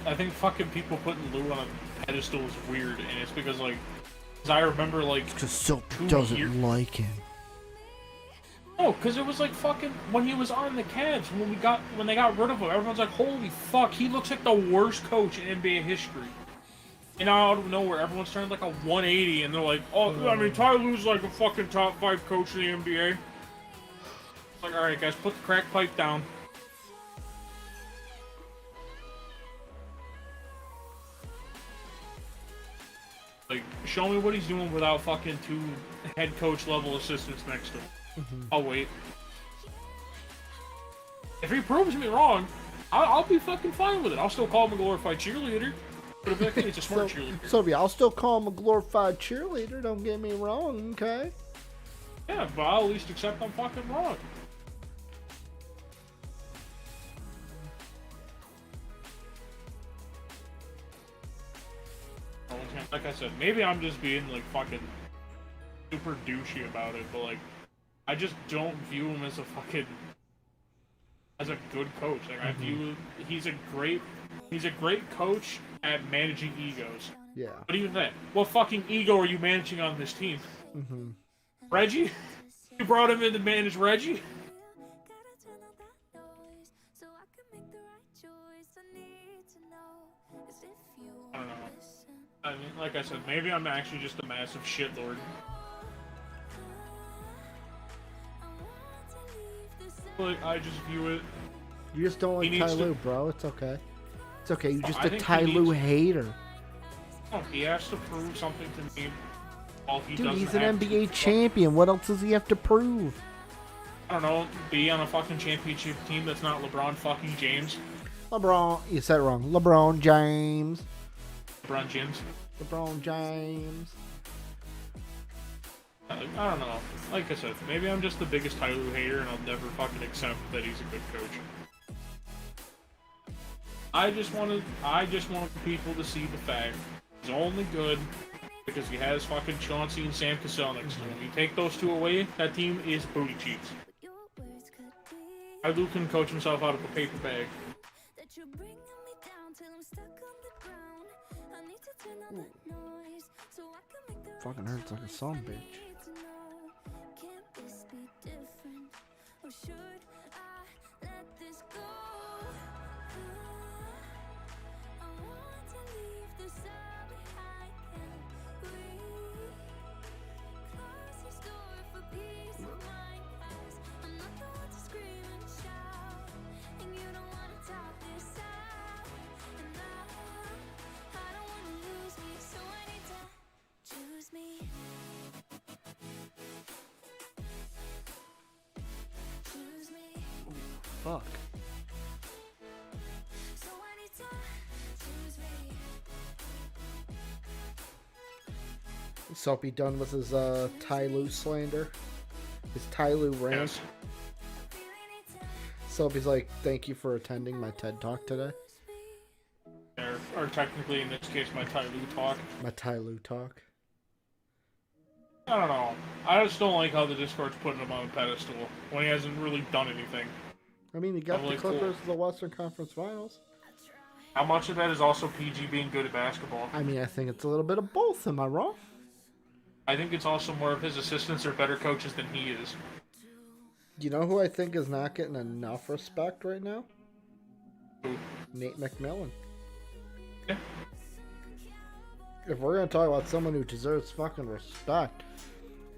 I think fucking people putting Lue on a pedestal is weird, and it's because, like, cause I remember, like, because Soapy doesn't like him. No, because it was like fucking when he was on the Cavs when they got rid of him. Everyone's like, "Holy fuck, he looks like the worst coach in NBA history." And out of nowhere, everyone's turned like a 180, and they're like, "Oh, I mean, Ty Lue's like a fucking top 5 coach in the NBA." Like, all right, guys, put the crack pipe down. Like, show me what he's doing without fucking 2 head coach level assistants next to him. I'll wait. If he proves me wrong, I'll be fucking fine with it. I'll still call him a glorified cheerleader. But if it's a smart cheerleader. So, I'll still call him a glorified cheerleader, don't get me wrong, okay? Yeah, but I'll at least accept I'm fucking wrong. Like I said, maybe I'm just being like fucking super douchey about it, but like I just don't view him as a good coach. Like I view he's a great coach at managing egos. Yeah. But even then, what fucking ego are you managing on this team? Reggie? You brought him in to manage Reggie? I don't know. I mean, like I said, maybe I'm actually just a massive shitlord. Like, I just view it... You just don't like Ty Lue, bro. It's okay. It's okay. You're just a Ty Lue Lue hater. Oh, he has to prove something to me. Dude, he's an NBA champion. What else does he have to prove? I don't know. Be on a fucking championship team that's not LeBron fucking James. LeBron. You said it wrong. LeBron James. LeBron James. LeBron James. I don't know. Like I said, maybe I'm just the biggest Ty Lue hater, and I'll never fucking accept that he's a good coach. I just want people to see the fact he's only good because he has fucking Chauncey and Sam Cassell next to him. You take those two away, that team is booty cheeks. Ty Lue can coach himself out of a paper bag. Fucking hurts like a son, bitch. Fuck. Soapy done with his Ty Lue slander. His Ty Lue rant. Yes. Soapy's like, thank you for attending my TED Talk today. Or technically, in this case, my Ty Lue talk. My Ty Lue Talk. I don't know. I just don't like how the Discord's putting him on a pedestal when he hasn't really done anything. I mean, he got Really the Clippers cool. to the Western Conference Finals. How much of that is also PG being good at basketball? I mean, I think it's a little bit of both. Am I wrong? I think it's also more of his assistants are better coaches than he is. You know who I think is not getting enough respect right now? Who? Nate McMillan. Yeah. If we're going to talk about someone who deserves fucking respect,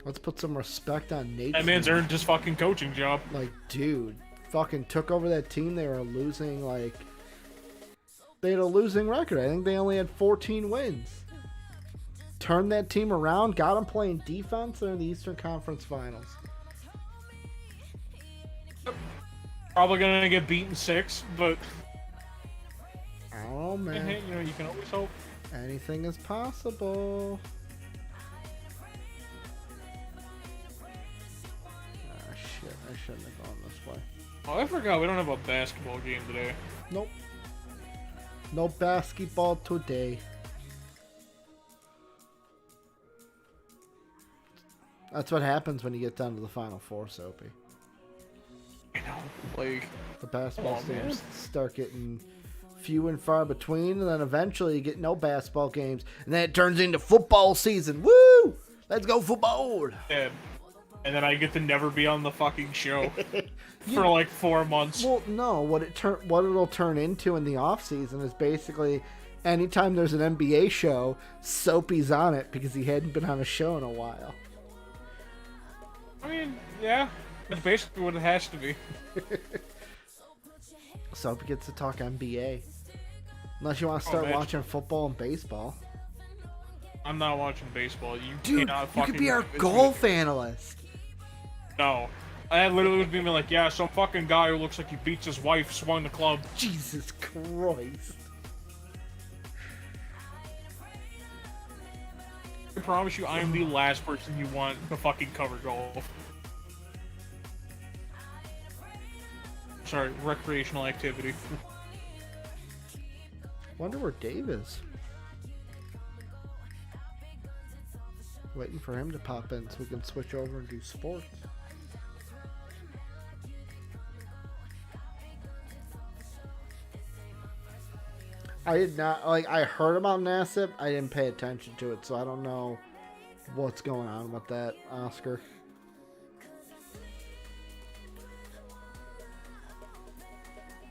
let's put some respect on Nate. That man's earned his fucking coaching job. Like, dude, fucking took over that team. They were losing, like... They had a losing record. I think they only had 14 wins. Turned that team around, got them playing defense. They're in the Eastern Conference Finals. Probably gonna get beaten 6, but I don't know, man. hey, you know, you can always hope. Anything is possible. Ah, shit. I shouldn't have gone this way. Oh, I forgot we don't have a basketball game today. Nope. No basketball today. That's what happens when you get down to the Final Four, Soapy. You know, like, The basketball Come on, games man. start getting few and far between, and then eventually you get no basketball games, and then it turns into football season. Woo! Let's go football! yeah. And then I get to never be on the fucking show for like 4 months. Well, no. What it'll turn into in the off season is basically anytime there's an NBA show, Soapy's on it because he hadn't been on a show in a while. I mean, yeah, that's basically what it has to be. Soapy gets to talk NBA. Unless you want to start man. watching football and baseball. I'm not watching baseball. You Dude, cannot you fucking could be our convince me. golf analyst. No. I literally would be like, yeah, some fucking guy who looks like he beats his wife swung the club. Jesus Christ. I promise you, I am the last person you want to fucking cover golf. Sorry, recreational activity. Wonder where Dave is. Waiting for him to pop in so we can switch over and do sports. I did not, like, I heard about NASIP. I didn't pay attention to it, so I don't know what's going on with that, Oscar.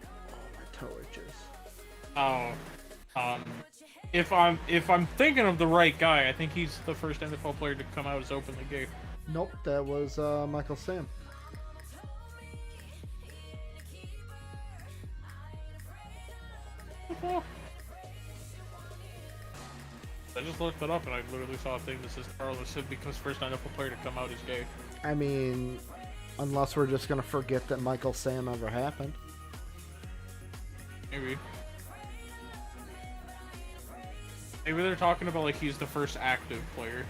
Oh, my toe itches. Oh, if I'm thinking of the right guy, I think he's the first NFL player to come out as openly gay. Nope, that was Michael Sam. I just looked it up and I literally saw a thing that says Carlos Sid becomes first NFL player to come out as gay. I mean, unless we're just gonna forget that Michael Sam ever happened. Maybe. Maybe they're talking about like he's the first active player.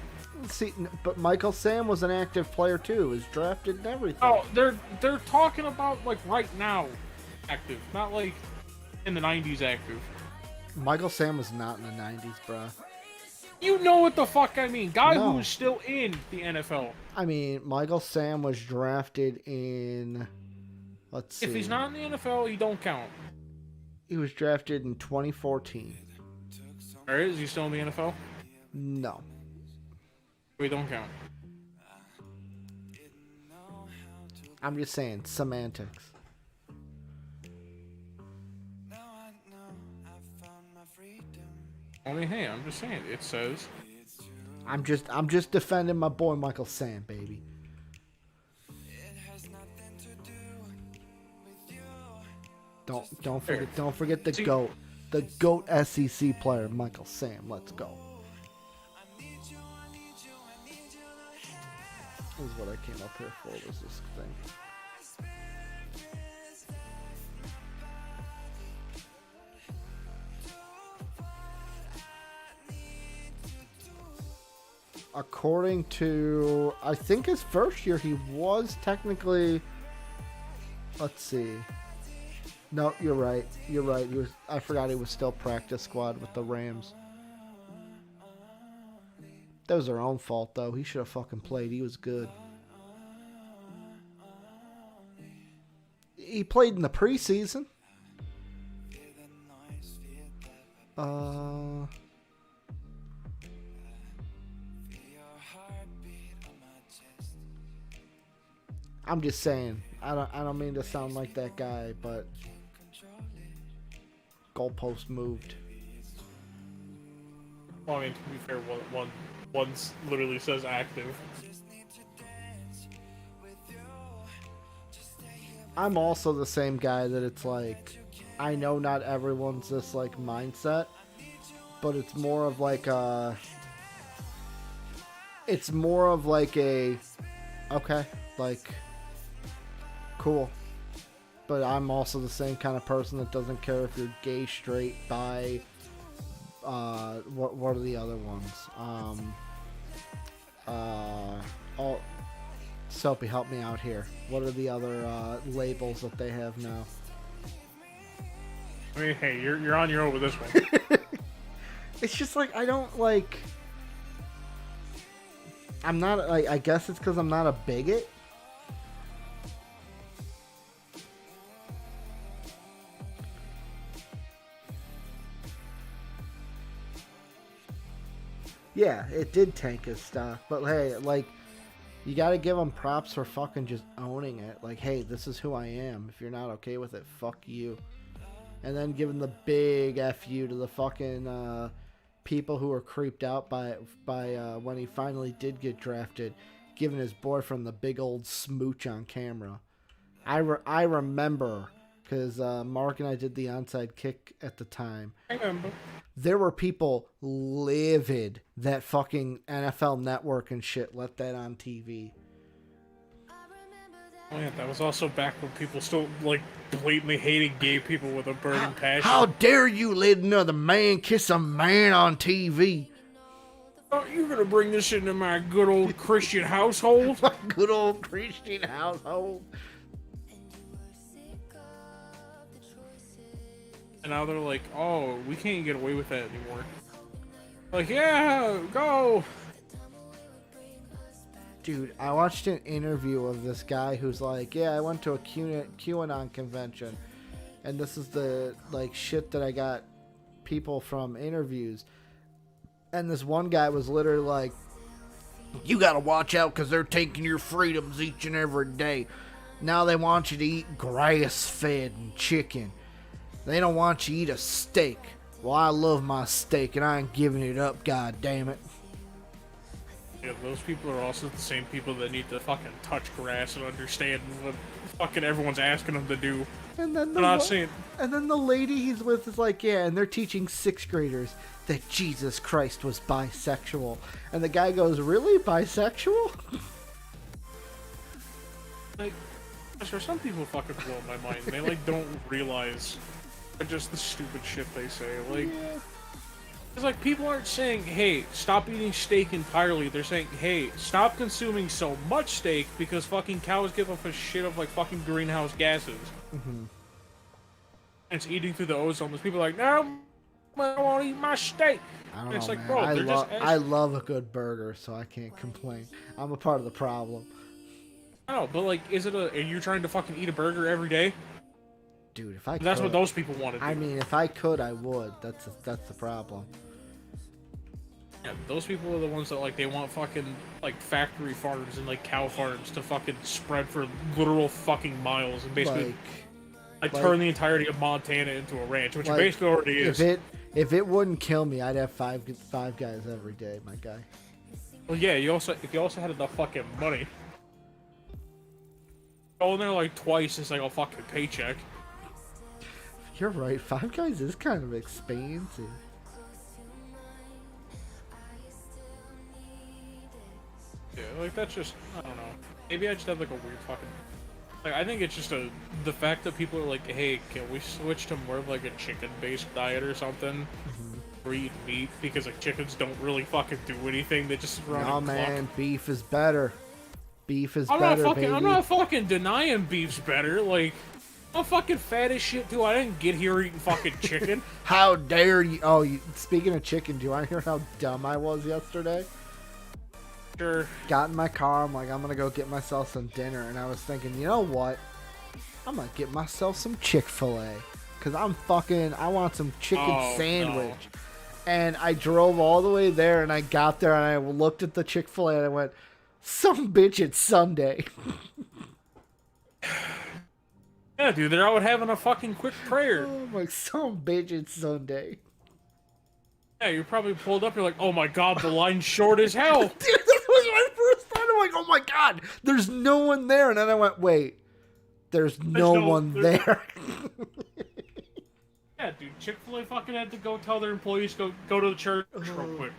See, but Michael Sam was an active player too. He was drafted and everything. Oh, they're talking about like right now, active, not like in the '90s active. Michael Sam was not in the 90s, bruh. You know what the fuck I mean? Guy No. who is still in the NFL. I mean, Michael Sam was drafted in. Let's see. If he's not in the NFL, he don't count. He was drafted in 2014. Or is he still in the NFL? No. We don't count. I'm just saying, semantics. I mean, hey, I'm just saying. It says. I'm just defending my boy Michael Sam, baby. Don't forget the GOAT. The GOAT SEC player, Michael Sam. Let's go. This is what I came up here for, was this thing. According to, I think his first year, he was technically, let's see. No, you're right. You're right. I forgot he was still practice squad with the Rams. That was their own fault, though. He should have fucking played. He was good. He played in the preseason. I'm just saying. I don't mean to sound like that guy, but goalpost moved. Well, I mean, to be fair, one literally says active. I'm also the same guy that it's like, I know not everyone's this like mindset, but it's more of like a, okay, like, cool. But I'm also the same kind of person that doesn't care if you're gay, straight, bi, what are the other ones? Soapy, help me out here. What are the other labels that they have now? I mean, hey, you're on your own with this one. It's just like, I don't like. I'm not like. I guess it's because I'm not a bigot. Yeah, it did tank his stock, but hey, like, you gotta give him props for fucking just owning it. Like, hey, this is who I am. If you're not okay with it, fuck you. And then giving the big F you to the fucking people who were creeped out by when he finally did get drafted, giving his boyfriend the big old smooch on camera. I remember, because Mark and I did the onside kick at the time. I remember. There were people livid that fucking NFL Network and shit let that on TV. Oh yeah, that was also back when people still like blatantly hated gay people with a burning passion. How dare you let another man kiss a man on TV? Oh, you're gonna bring this into my good old Christian household? My good old Christian household. And now they're like, oh, we can't get away with that anymore. Like, yeah, go! Dude, I watched an interview of this guy who's like, yeah, I went to a QAnon convention, and this is the, like, shit that I got people from interviews. And this one guy was literally like, you gotta watch out because they're taking your freedoms each and every day. Now they want you to eat grass-fed and chicken. They don't want you to eat a steak. Well, I love my steak, and I ain't giving it up, god damn it. Yeah, those people are also the same people that need to fucking touch grass and understand what fucking everyone's asking them to do. And then and then the lady he's with is like, yeah, and they're teaching 6th graders that Jesus Christ was bisexual. And the guy goes, really? Bisexual? Like, sure, some people fucking blow my mind. They, like, don't realize just the stupid shit they say. Like, It's like people aren't saying, hey, stop eating steak entirely. They're saying, hey, stop consuming so much steak because fucking cows give off a shit of like fucking greenhouse gases. Mm-hmm. It's eating through the ozone. There's people like, no, I don't want to eat my steak. I don't And it's know, like, man. bro, I love a good burger, so I can't complain. I'm a part of the problem. No, but like, are you trying to fucking eat a burger every day? Dude, if I could, That's what those people want to do. I mean, if I could, I would. That's the problem. Yeah, those people are the ones that like they want fucking like factory farms and like cow farms to fucking spread for literal fucking miles and basically like turn the entirety of Montana into a ranch, which it basically already is. If it wouldn't kill me, I'd have five guys every day, my guy. Well, yeah, if you also had enough fucking money, going there like twice is like a fucking paycheck. You're right. Five Guys is kind of expensive. Yeah, like that's just, I don't know. Maybe I just have like a weird fucking, like I think it's just the fact that people are like, hey, can we switch to more of like a chicken-based diet or something? Or eat meat because like chickens don't really fucking do anything. They just run and cluck. Man, beef is better. Beef is better, baby. I'm not fucking denying beef's better. Like, I'm fucking fat as shit too. I didn't get here eating fucking chicken. How dare you? Oh, speaking of chicken, do you want to hear how dumb I was yesterday? Sure. Got in my car. I'm like, I'm gonna go get myself some dinner, and I was thinking, you know what? I'm gonna get myself some Chick-fil-A, cause I want some chicken sandwich. No. And I drove all the way there, and I got there, and I looked at the Chick-fil-A, and I went, "Some bitch, it's Sunday." Yeah, dude, they're out having a fucking quick prayer. Oh, I'm like, some bitch, it's Sunday. Yeah, you're probably pulled up, you're like, oh my god, the line's short as hell. Dude, that was my first thought. I'm like, oh my god, there's no one there. And then I went, wait, there's no one there. Yeah, dude, Chick-fil-A fucking had to go tell their employees go to the church real quick.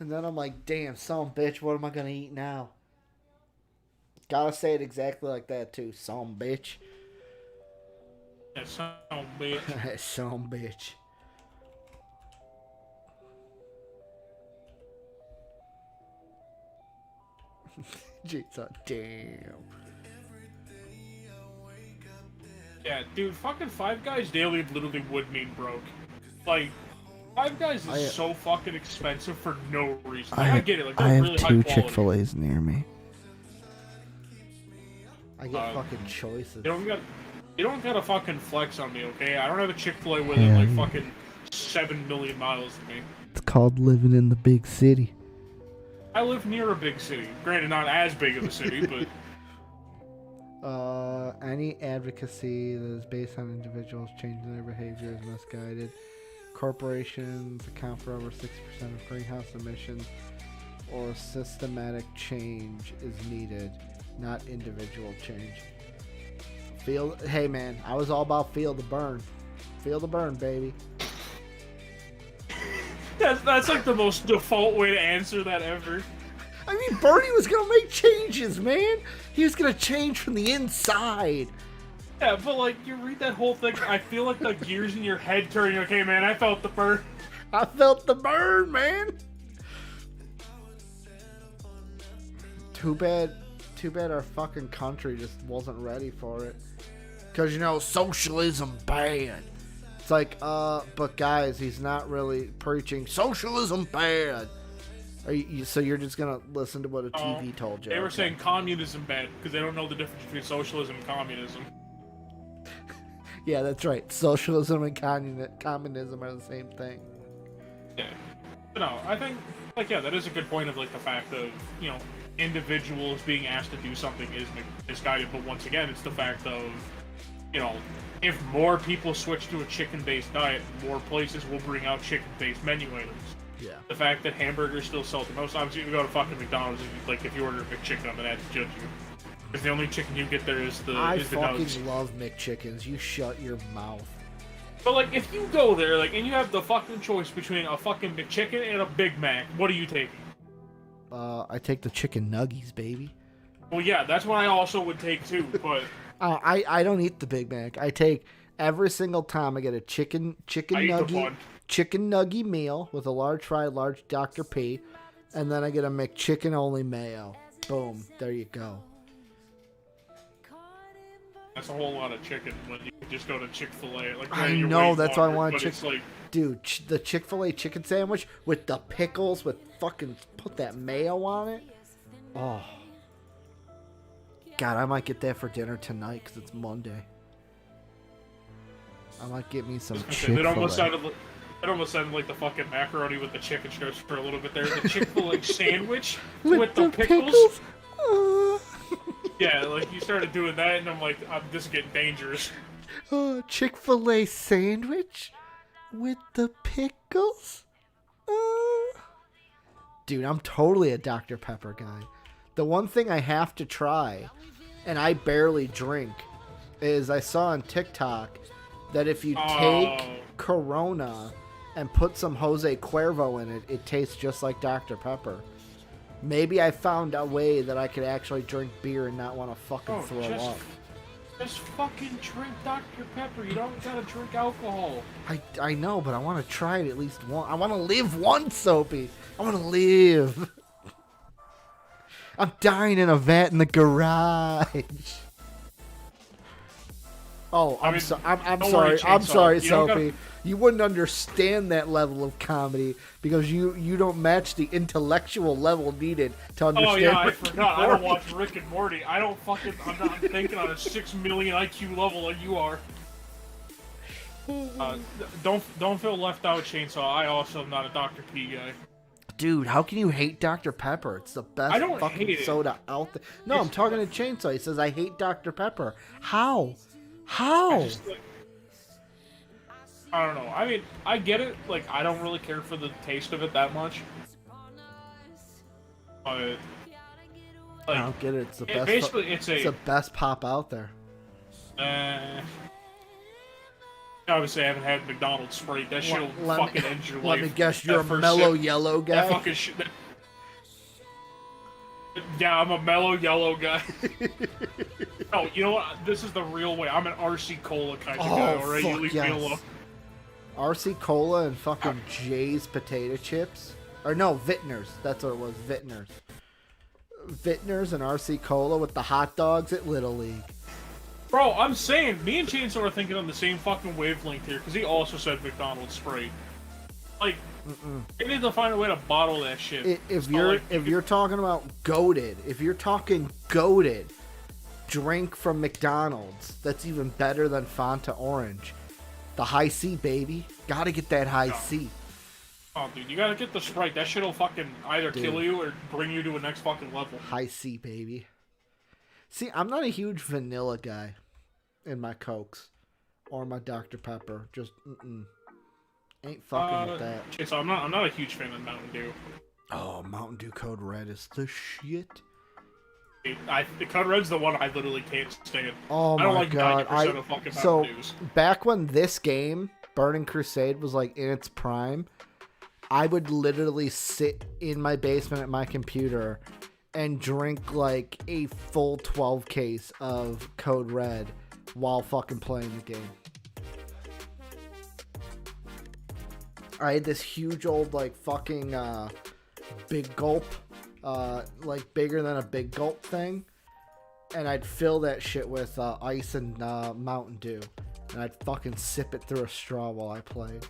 And then I'm like, damn, some bitch, what am I going to eat now? Gotta say it exactly like that, too. Some bitch. Yeah, some bitch. Some bitch. Jesus, damn. Yeah, dude, fucking Five Guys Daily literally would mean broke. Like, Five Guys is so fucking expensive for no reason. Like, I get it, like, they're really high quality. I have 2 Chick-fil-A's near me. I get fucking choices. You don't gotta fucking flex on me, okay? I don't have a Chick-fil-A within, like, fucking 7 million miles of me. It's called living in the big city. I live near a big city. Granted, not as big of a city, but... Any advocacy that is based on individuals changing their behavior is misguided. Corporations account for over 60% of greenhouse emissions, or systematic change is needed, not individual change. Hey man, I was all about feel the burn. Feel the burn, baby. That's like the most default way to answer that ever. I mean, Bernie was gonna make changes, man. He was gonna change from the inside. Yeah, but like, you read that whole thing, I feel like the gears in your head turning. Okay, man, I felt the burn. I felt the burn, man. Too bad our fucking country just wasn't ready for it. Cause you know, socialism bad. It's like, but guys, he's not really preaching socialism bad. So you're just gonna listen to what a TV told you? They were saying communism bad because they don't know the difference between socialism and communism. Yeah, that's right. Socialism and communism are the same thing. Yeah. But no, I think, like, yeah, that is a good point of, like, the fact of, you know, individuals being asked to do something is misguided, but once again, it's the fact of, you know, if more people switch to a chicken-based diet, more places will bring out chicken-based menu items. Yeah. The fact that hamburgers still sell the most, obviously, you go to fucking McDonald's, and, like, if you order a McChicken, I'm gonna have to judge you. Because the only chicken you get there is the I is the nugs. fucking love McChickens. You shut your mouth. But, like, if you go there, like, and you have the fucking choice between a fucking McChicken and a Big Mac, what are you taking? I take the chicken nuggies, baby. Well, yeah, that's what I also would take, too, but... I don't eat the Big Mac. I take... Every single time I get a chicken nugget. chicken nugget meal with a large fry, large Dr. P, and then I get a McChicken only mayo. Boom. There you go. That's a whole lot of chicken when you just go to Chick-fil-A. Like, I you're know, waiting that's why I longer, want but Chick. it's like, Dude, the Chick-fil-A chicken sandwich with the pickles, with fucking put that mayo on it. Oh. God, I might get that for dinner tonight because it's Monday. I might get me some Chick-fil-A. It almost sounded like the fucking macaroni with the chicken strips for a little bit there. The Chick-fil-A sandwich with the pickles. Yeah, like you started doing that, and I'm like, this is getting dangerous. Chick-fil-A sandwich with the pickles. Dude, I'm totally a Dr. Pepper guy. The one thing I have to try, and I barely drink, is I saw on TikTok that if you take Corona and put some Jose Cuervo in it, it tastes just like Dr. Pepper. Maybe I found a way that I could actually drink beer and not want to fucking throw up. Just fucking drink Dr. Pepper. You don't gotta drink alcohol. I know, but I want to try it at least once. I want to live once, Soapy. I want to live. I'm dying in a vat in the garage. Oh, I'm sorry, Soapy. You wouldn't understand that level of comedy because you don't match the intellectual level needed to understand. Oh yeah, I forgot. I don't watch Rick and Morty. I'm not thinking on a 6 million IQ level like you are. Don't feel left out, Chainsaw. I also am not a Dr. P guy. Dude, how can you hate Dr. Pepper? It's the best fucking soda out there. No, I'm talking to Chainsaw. He says I hate Dr. Pepper. How? I don't know. I mean, I get it. Like, I don't really care for the taste of it that much. But, like, I don't get it. It's the best. Basically, it's the best pop out there. Obviously, I haven't had McDonald's Sprite. That shit'll fucking end your life. Let me guess, you're a mellow yellow guy? That fucking shit. Yeah, I'm a mellow yellow guy. No, you know what? This is the real way. I'm an RC Cola kind of guy, alright? You leave me alone. RC Cola and fucking Jay's potato chips. Or no, Vintners. That's what it was, Vintners. Vintners and RC Cola with the hot dogs at Little League. Bro, I'm saying, me and Chainsaw are thinking on the same fucking wavelength here, because he also said McDonald's Sprite. Like, they need to find a way to bottle that shit. If you're talking about goated, if you're talking goated drink from McDonald's, that's even better than Fanta Orange. The high C, baby. Gotta get that high C. Oh, dude, you gotta get the Sprite. That shit'll fucking either kill you or bring you to a next fucking level. High C, baby. See, I'm not a huge vanilla guy in my Cokes or my Dr. Pepper. Just, ain't fucking with that. Okay, so I'm not a huge fan of Mountain Dew. Oh, Mountain Dew Code Red is the shit. The Code Red's the one I literally can't stand. Oh I don't my like god! 90% of fucking Mountain Dews. Back when this game, Burning Crusade, was like in its prime, I would literally sit in my basement at my computer and drink like a full 12 case of Code Red while fucking playing the game. I had this huge old like fucking big gulp, like bigger than a big gulp thing, and I'd fill that shit with ice and Mountain Dew, and I'd fucking sip it through a straw while I played.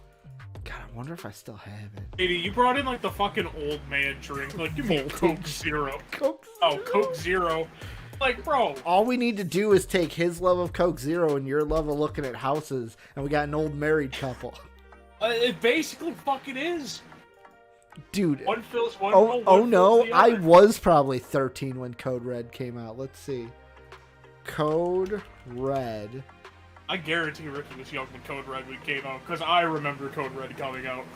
God, I wonder if I still have it. Katie, you brought in like the fucking old man drink. Like, give me Coke Zero. Coke Zero. Oh, Coke Zero. Like, bro. All we need to do is take his love of Coke Zero and your love of looking at houses, and we got an old married couple. It basically fucking is. Dude. One fills one. Oh no, I was probably 13 when Code Red came out. Let's see. Code Red. I guarantee Ricky was young when Code Red came out, because I remember Code Red coming out.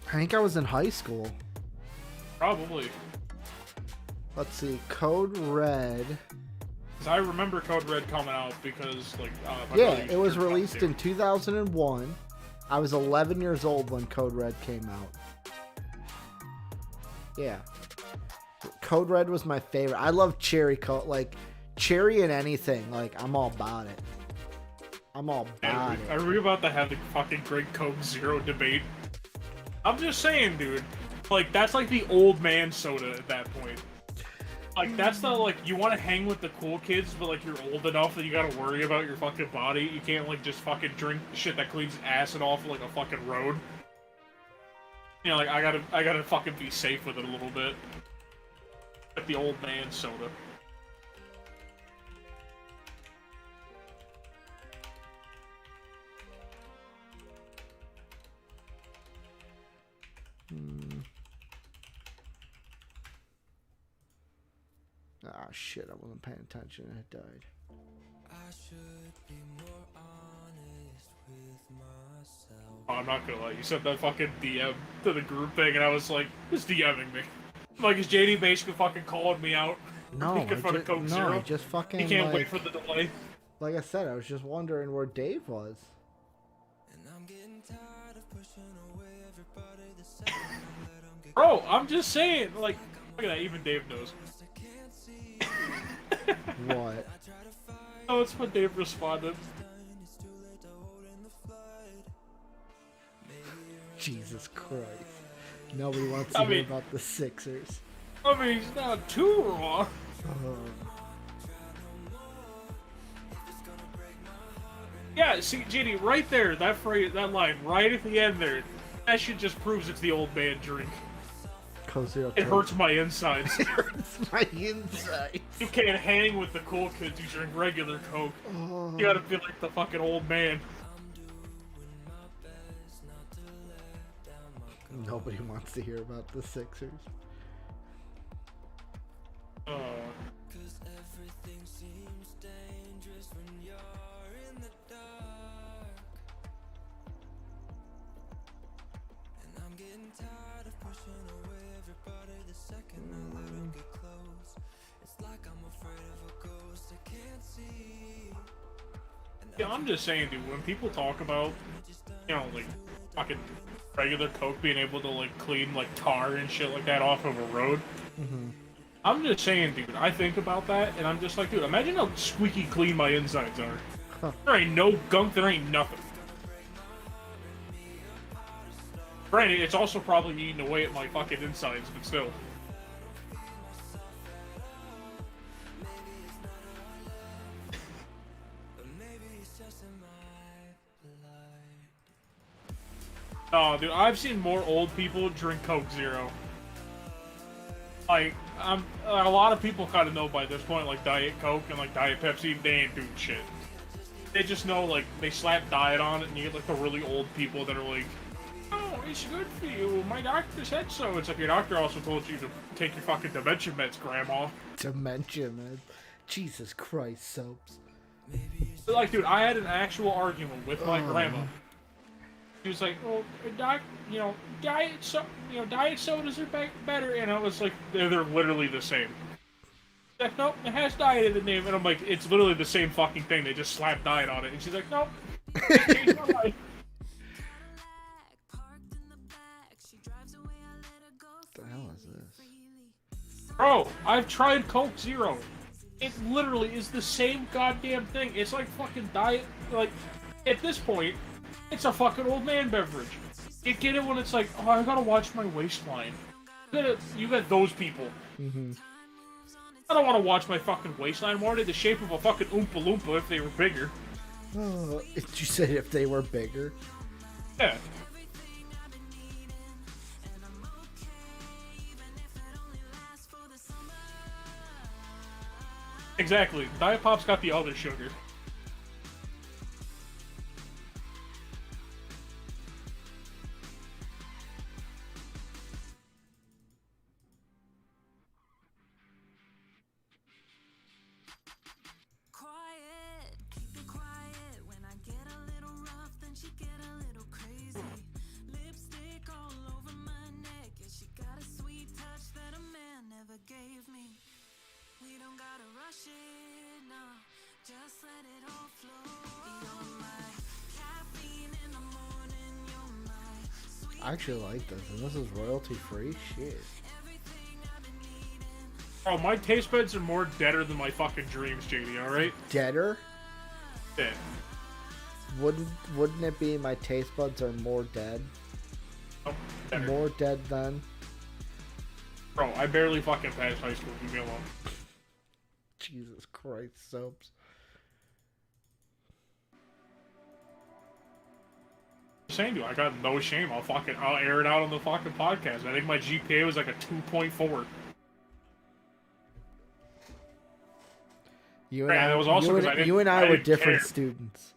I think I was in high school. Probably. Let's see. Code Red. I remember Code Red coming out because, like, yeah, it was released in 2001. I was 11 years old when Code Red came out. Yeah. Code Red was my favorite. I love cherry coat, like cherry and anything. Like, I'm all about it. I'm all about Are it. we about to have the fucking Great Coke Zero debate? I'm just saying, dude. Like, that's like the old man soda at that point. Like, that's the, like, you want to hang with the cool kids, but, like, you're old enough that you gotta worry about your fucking body. You can't, like, just fucking drink shit that cleans acid off, like, a fucking road. You know, like, I gotta fucking be safe with it a little bit. Like the old man soda. Ah, shit, I wasn't paying attention and it died. I should be more honest with myself. Oh, I'm not gonna lie, you sent that fucking DM to the group thing, and I was like, who's DMing me? Like, is JD basically fucking calling me out? No, I just fucking, He can't like, wait for the delay. like I said, I was just wondering where Dave was. And I'm getting tired of pushing away everybody the second I let 'em get Bro, I'm just saying, like, look at that, even Dave knows. close, I can't see. What? I try to fight, Oh, it's when Dave responded. it's too late to hold in the flood. Jesus Christ. Nobody wants to I hear mean- about the Sixers. I mean, he's not too wrong. Yeah, see, JD, right there, that phrase, that line, right at the end there, that shit just proves it's the old man drink. It hurts my insides. It hurts my insides. You can't hang with the cool kids who drink regular Coke. You gotta feel like the fucking old man. Nobody wants to hear about the Sixers. Cause everything seems dangerous when you're in the dark. And I'm getting tired of pushing away everybody the second I let 'em get close. It's like I'm afraid of a ghost I can't see. Yeah, I'm just saying, dude, when people talk about, you know, like, fucking regular Coke being able to, like, clean, like, tar and shit like that off of a road, I'm just saying, dude, I think about that, and I'm just like, dude, imagine how squeaky clean my insides are. Huh. There ain't no gunk, there ain't nothing. Granted, it's also probably eating away at my fucking insides, but still. Oh, dude, I've seen more old people drink Coke Zero. Like, a lot of people kind of know by this point, like, Diet Coke and, like, Diet Pepsi, they ain't doing shit. They just know, like, they slap diet on it, and you get, like, the really old people that are like, oh, it's good for you, my doctor said so. It's like, your doctor also told you to take your fucking dementia meds, Grandma. Dementia, man. Jesus Christ, Soaps. But, like, dude, I had an actual argument with my grandma. She was like, "Well, diet sodas are better," and I was like, "They're literally the same." She's like, "Nope, it has diet in the name," and I'm like, "It's literally the same fucking thing. They just slap diet on it." And she's like, "Nope, it changed my life." What the hell is this? Bro, I've tried Coke Zero. It literally is the same goddamn thing. It's like fucking diet. Like, at this point, it's a fucking old man beverage. You get it when it's like, oh, I gotta watch my waistline. You got those people. I don't want to watch my fucking waistline. More the shape of a fucking Oompa Loompa if they were bigger. Did you say if they were bigger? Yeah. Exactly. Diet Pop's got the other sugar. I actually like this, and this is royalty free. Shit. Oh, my taste buds are more deader than my fucking dreams, JD, alright? Deader? Yeah. Wouldn't it be my taste buds are more dead? Oh, better. More dead than? Bro, I barely fucking passed high school. Leave me alone. Jesus Christ, Soaps. I'm saying to you, I got no shame. I'll air it out on the fucking podcast. I think my GPA was like a 2.4. You and I, that was also you and I were different care. students.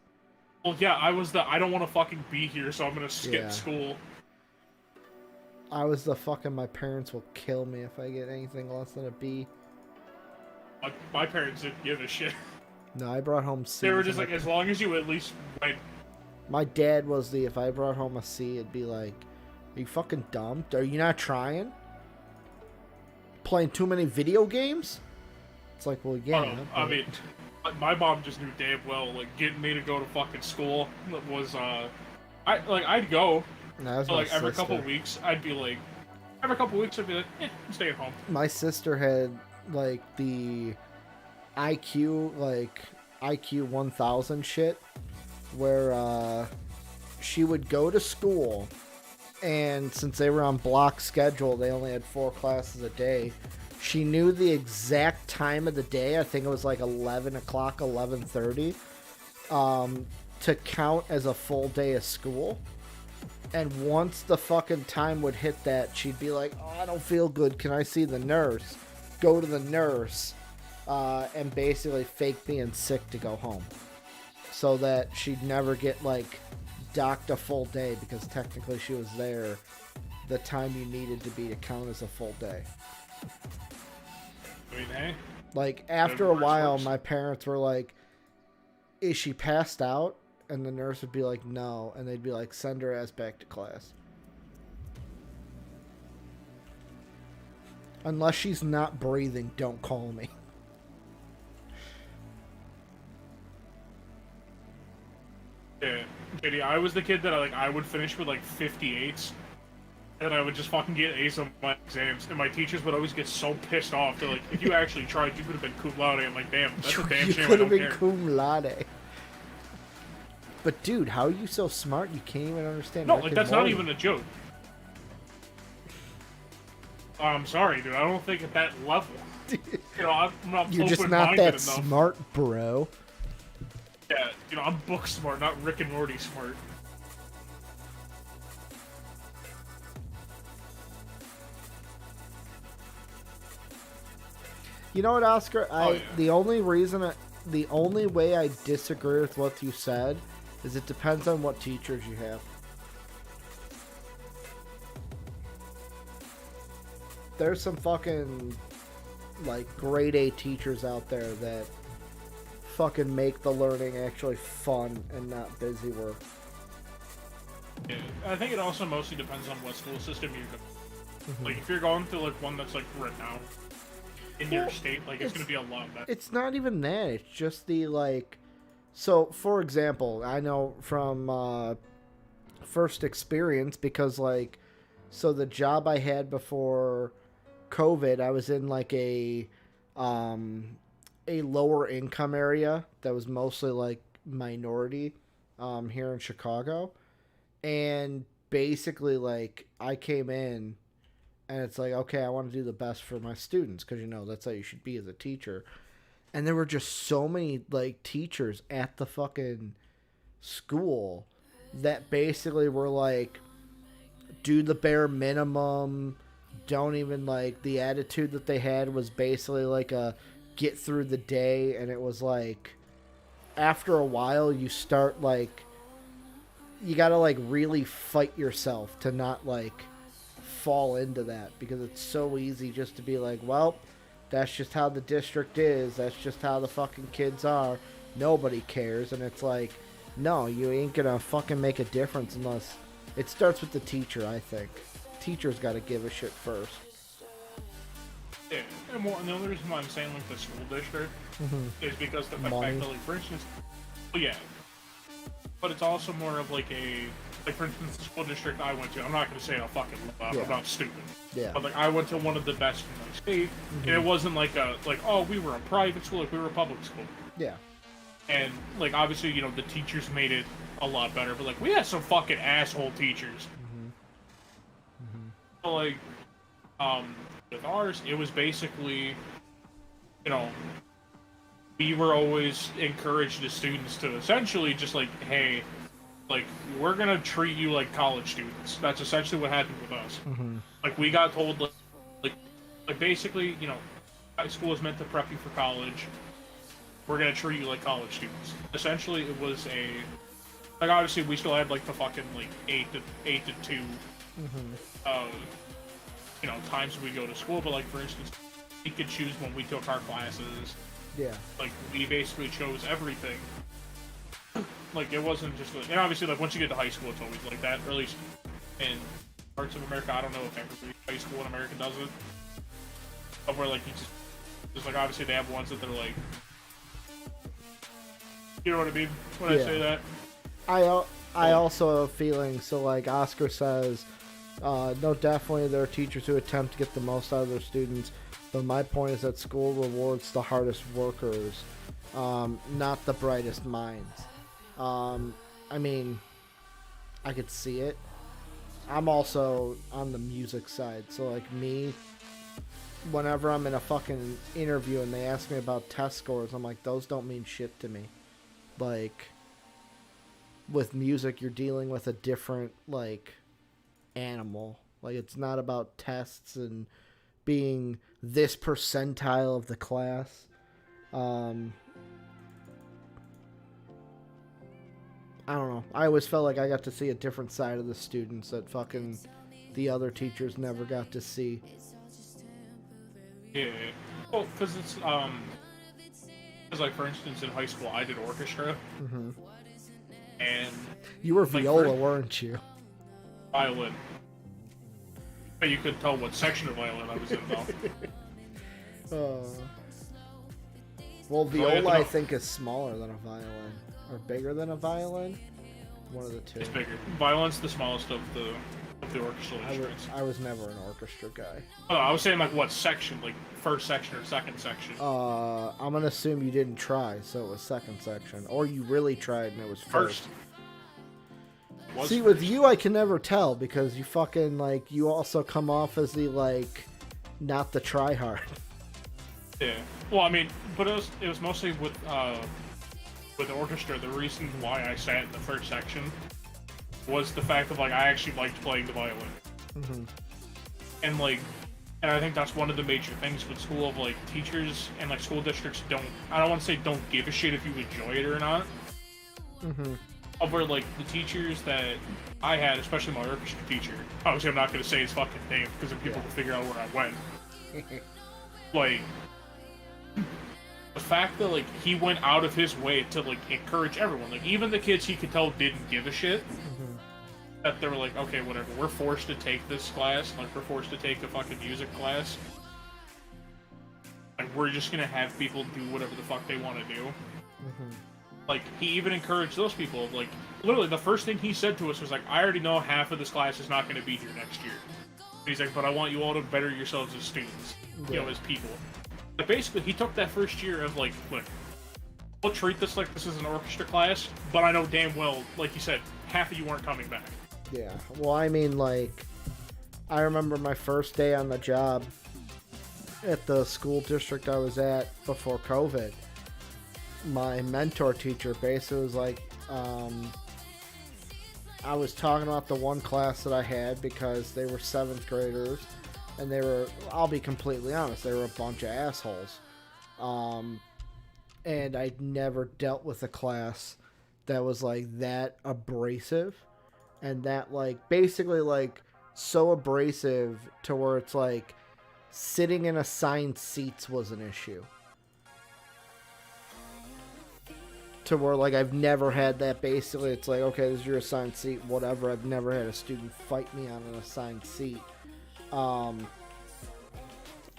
Well, yeah, I don't want to fucking be here, so I'm gonna skip school. I was the fucking, my parents will kill me if I get anything less than a B. My parents didn't give a shit. No, I brought home C's. They were just like, as long as you at least went. My dad was if I brought home a C, it'd be like, are you fucking dumb? Are you not trying? Playing too many video games? It's like, well, yeah. I mean, my mom just knew damn well, like, getting me to go to fucking school was, I'd go. No, so, like, every couple weeks, I'd be like, I'm stay at home. My sister had, like, the IQ 1000 shit, where, she would go to school, and since they were on block schedule, they only had 4 classes a day. She knew the exact time of the day. I think it was like 11 o'clock, 11:30, to count as a full day of school. And once the fucking time would hit that, she'd be like, oh, I don't feel good. Can I see the nurse? Go to the nurse, and basically fake being sick to go home. So that she'd never get, like, docked a full day, because technically she was there the time you needed to be to count as a full day. I mean, hey. Like, after a while, my parents were like, is she passed out? And the nurse would be like, no. And they'd be like, send her ass back to class. Unless she's not breathing, don't call me. Yeah, JD, I was the kid that I would finish with like 58s. And I would just fucking get A's on my exams, and my teachers would always get so pissed off. They're like, if you actually tried, you could have been cum laude. I'm like, damn, that's a damn You shame. could have been cum laude. But dude, how are you so smart? You can't even understand. No, like, that's not even a joke. I'm sorry, dude. I don't think at that level. You know, I'm not. You're just not that enough. smart, bro. Yeah, you know, I'm book smart, not Rick and Morty smart. You know what, Oscar? Yeah. The only way I disagree with what you said is it depends on what teachers you have. There's some fucking, like, grade A teachers out there that fucking make the learning actually fun and not busy work. Yeah, I think it also mostly depends on what school system you go. Like, if you're going to, like, one that's, like, renowned in your state, like, it's going to be a lot better. It's not even that. It's just the, like... So, for example, I know from first experience, because, like... So, the job I had before COVID, I was in, like, a lower income area that was mostly, like, minority here in Chicago. And basically, like, I came in... And it's like, okay, I want to do the best for my students, because, you know, that's how you should be as a teacher. And there were just so many, like, teachers at the fucking school that basically were like, do the bare minimum, don't even, like, the attitude that they had was basically like a get through the day. And it was like, after a while, you start, like, you gotta, like, really fight yourself to not, like, fall into that, because it's so easy just to be like, well, that's just how the district is, that's just how the fucking kids are, nobody cares. And it's like, no, you ain't gonna fucking make a difference unless it starts with the teacher. I think teachers gotta give a shit first. Yeah, and the only reason why I'm saying, like, the school district is because the fact that, like, for instance, well, yeah, but it's also more of like a, like, for instance, the school district I went to, I'm not going to say how fucking about stupid. Yeah. But, like, I went to one of the best in my state, and it wasn't like oh, we were a private school, like, we were a public school. Yeah. And like obviously, the teachers made it a lot better, but like we had some fucking asshole teachers. So, like, with ours, it was basically, you know, we were always encouraged the students to essentially just like, hey, like, we're gonna treat you like college students. That's essentially what happened with us. Like, we got told, like basically, high school is meant to prep you for college. We're gonna treat you like college students. Essentially, it was like, obviously, we still had like the fucking like 8 to 2, times we go to school. But like, for instance, we could choose when we took our classes. Yeah. Like, we basically chose everything. Like, it wasn't just like, and obviously, like, once you get to high school, it's always like that. Or at least in parts of America, I don't know if every high school in America does it. But where like you just like obviously they have ones that they're like, you know what I mean when I say that. I also have a feeling. So like Oscar says, no, definitely there are teachers who attempt to get the most out of their students. But my point is that school rewards the hardest workers, not the brightest minds. I mean, I could see it. I'm also on the music side, so like me, whenever I'm in a fucking interview and they ask me about test scores, I'm like, those don't mean shit to me. Like, with music, you're dealing with a different, like, animal. Like, it's not about tests and being this percentile of the class. I don't know. I always felt like I got to see a different side of the students that fucking the other teachers never got to see. Yeah. Well, because it's, like, for instance, in high school, I did orchestra. And... You were like, viola, weren't you? Violin. But you couldn't tell what section of violin I was in, though. Well, viola, I think, is smaller than a violin. Or bigger than a violin? One of the two. It's bigger. Violin's the smallest of the orchestral instruments. I was never an orchestra guy. Oh, I was saying, like, what section? Like, first section or second section? I'm gonna assume you didn't try, so it was second section. Or you really tried and it was first. See, First. with you, I can never tell, because you fucking, like, you also come off as the, like, not the try-hard. Yeah. Well, I mean, but it was mostly with the orchestra. The reason why I sat in the first section was the fact that, like, I actually liked playing the violin. And, like, and I think that's one of the major things with school, of, like, teachers and, like, school districts I don't want to say don't give a shit if you enjoy it or not. Of where, like, the teachers that I had, especially my orchestra teacher, obviously I'm not going to say his fucking name because then people can figure out where I went. Like, the fact that, like, he went out of his way to, like, encourage everyone. Like, even the kids he could tell didn't give a shit. That they were like, okay, whatever, we're forced to take this class. Like, we're forced to take a fucking music class. Like, we're just gonna have people do whatever the fuck they want to do. Like, he even encouraged those people. Like, literally, the first thing he said to us was like, I already know half of this class is not going to be here next year. And he's like, but I want you all to better yourselves as students. As people. Like, basically, he took that first year of, like, look, we'll treat this like this is an orchestra class, but I know damn well, like you said, half of you weren't coming back. Yeah. Well, I mean, like, I remember my first day on the job at the school district I was at before COVID. My mentor teacher basically was like, I was talking about the one class that I had because they were 7th graders, and they were, I'll be completely honest, they were a bunch of assholes. And I'd never dealt with a class that was like that abrasive, and that, like, basically, like, so abrasive to where it's like sitting in assigned seats was an issue. To where, like, I've never had that. Basically, it's like, okay, this is your assigned seat, whatever. I've never had a student fight me on an assigned seat. And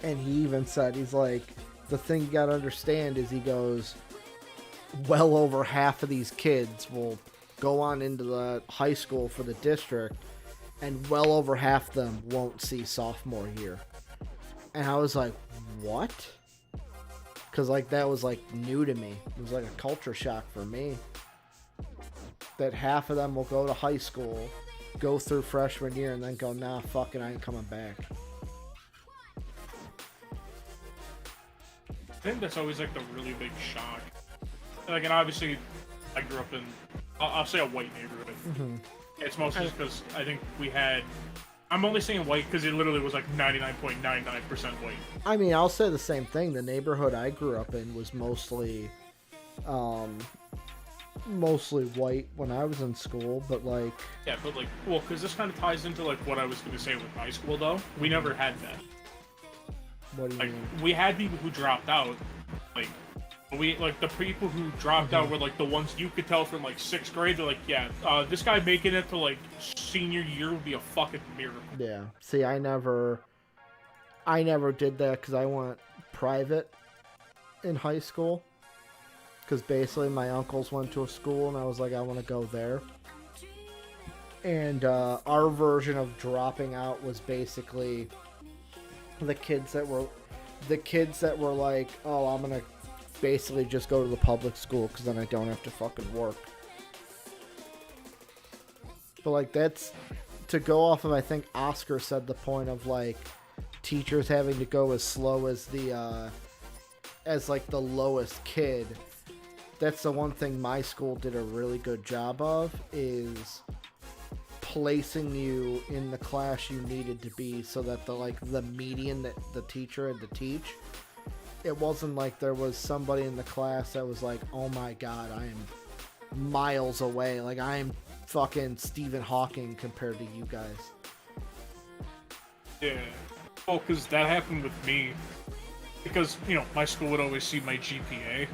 he even said, he's like, the thing you gotta understand is, he goes, well over half of these kids will go on into the high school for the district, and well over half of them won't see sophomore year. And I was like, what? Because, like, that was, like, new to me. It was, like, a culture shock for me. That half of them will go to high school, go through freshman year, and then go, nah, fuck it, I ain't coming back. I think that's always, like, the really big shock. Like, and obviously, I grew up in, I'll say a white neighborhood. Mm-hmm. It's mostly just because I think we had, I'm only saying white because it literally was like 99.99% white. I mean, I'll say the same thing. The neighborhood I grew up in was mostly white when I was in school, but like... Yeah, but like, well, because this kind of ties into like what I was going to say with high school, though. We never had that. What do you mean? We had people who dropped out, like, the people who dropped out were like the ones you could tell from like 6th grade. They're like, yeah, this guy making it to like senior year would be a fucking miracle. Yeah. See, I never did that because I went private in high school. Because basically my uncles went to a school and I was like, I want to go there. And our version of dropping out was basically the kids that were like, oh, I'm going to basically just go to the public school because then I don't have to fucking work. But like, that's to go off of, I think Oscar said the point of like teachers having to go as slow as the as like the lowest kid. That's the one thing my school did a really good job of, is placing you in the class you needed to be so that the median that the teacher had to teach, it wasn't like there was somebody in the class that was like, oh my god, I am miles away. Like, I am fucking Stephen Hawking compared to you guys. Yeah. Well, because that happened with me. Because, you know, my school would always see my GPA.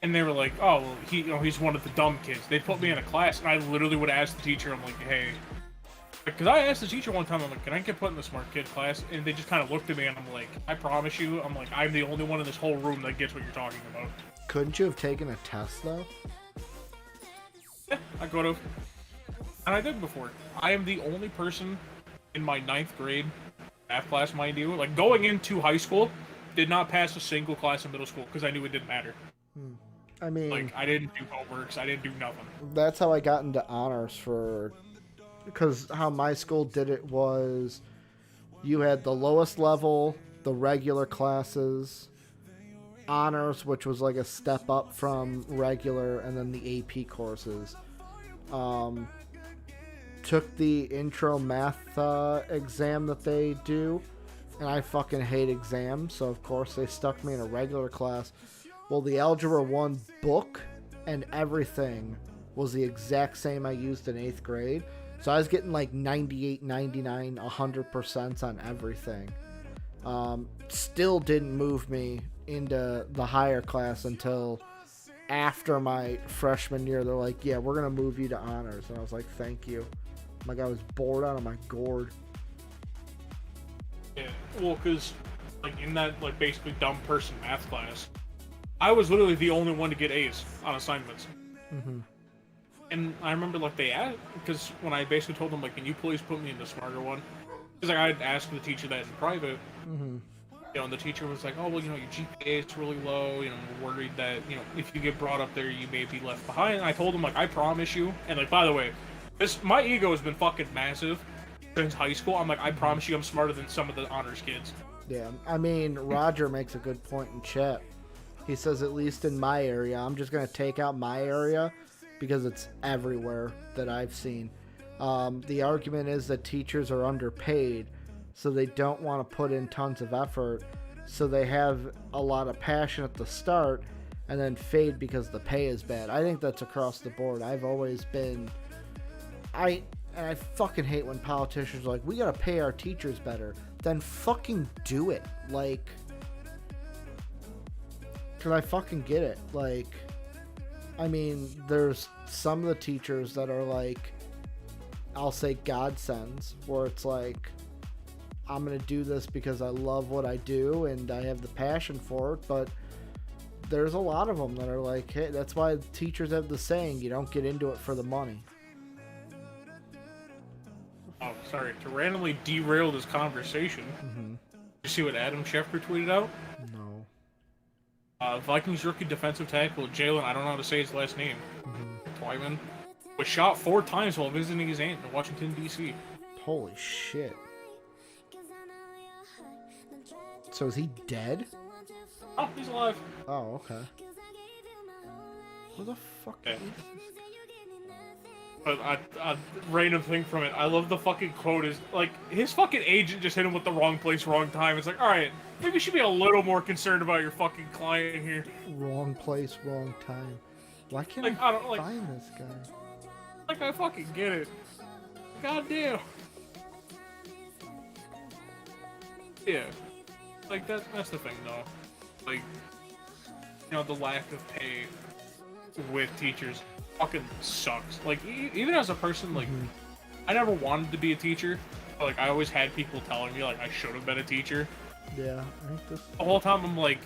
And they were like, oh, well, he's one of the dumb kids. They'd put me in a class, and I literally would ask the teacher, I'm like, hey... Because I asked the teacher one time, I'm like, can I get put in the smart kid class? And they just kind of looked at me, and I'm like, I promise you, I'm like, I'm the only one in this whole room that gets what you're talking about. Couldn't you have taken a test, though? Yeah, I could have. And I did before. I am the only person in my 9th grade math class, mind you, like, going into high school, did not pass a single class in middle school, because I knew it didn't matter. I mean... Like, I didn't do homeworks, I didn't do nothing. That's how I got into honors for... Because how my school did it was, you had the lowest level, the regular classes, honors, which was like a step up from regular, and then the AP courses. Took the intro math exam that they do, and I fucking hate exams, so of course they stuck me in a regular class. Well, the Algebra 1 book and everything was the exact same I used in 8th grade. So I was getting like 98, 99, 100% on everything. Still didn't move me into the higher class until after my freshman year. They're like, yeah, we're going to move you to honors. And I was like, thank you. Like, I was bored out of my gourd. Yeah, well, because, like, in that, like, basically dumb person math class, I was literally the only one to get A's on assignments. Mm-hmm. And I remember, like, they asked, because when I basically told them, like, can you please put me in the smarter one? Because, like, I'd asked the teacher that in private. Mm-hmm. You know, and the teacher was like, oh, well, you know, your GPA is really low. You know, we're worried that, you know, if you get brought up there, you may be left behind. And I told him, like, I promise you. And, like, by the way, my ego has been fucking massive since high school. I'm like, I promise you I'm smarter than some of the honors kids. Yeah, I mean, Roger makes a good point in chat. He says, at least in my area, I'm just going to take out my area because it's everywhere that I've seen. The argument is that teachers are underpaid, so they don't want to put in tons of effort, so they have a lot of passion at the start and then fade because the pay is bad. I think that's across the board. I've always been... I fucking hate when politicians are like, we gotta pay our teachers better. Then fucking do it. Like... Cause I fucking get it. Like... I mean, there's some of the teachers that are like, I'll say godsends, where it's like, I'm going to do this because I love what I do and I have the passion for it, but there's a lot of them that are like, hey, that's why teachers have the saying, you don't get into it for the money. Oh, sorry, to randomly derail this conversation, Mm-hmm. you see what Adam Schefter tweeted out? No. Vikings rookie defensive tackle Jalen, I don't know how to say his last name, Twyman, was shot 4 times while visiting his aunt in Washington, D.C. Holy shit. So is he dead? Oh, he's alive. Oh, okay. Who the fuck Yeah. is this? But a random thing from it, I love the fucking quote is, like, his fucking agent just hit him with the wrong place, wrong time. It's like, alright, maybe you should be a little more concerned about your fucking client here. Wrong place, wrong time. Why can't Like, I I don't, like- find this guy? Like, I fucking get it. God damn. Yeah. Like, that's the thing, though. Like, you know, the lack of pay with teachers fucking sucks. Like, even as a person, like, I never wanted to be a teacher. But, like, I always had people telling me, like, I should have been a teacher. Yeah, I think this. The whole time I'm like,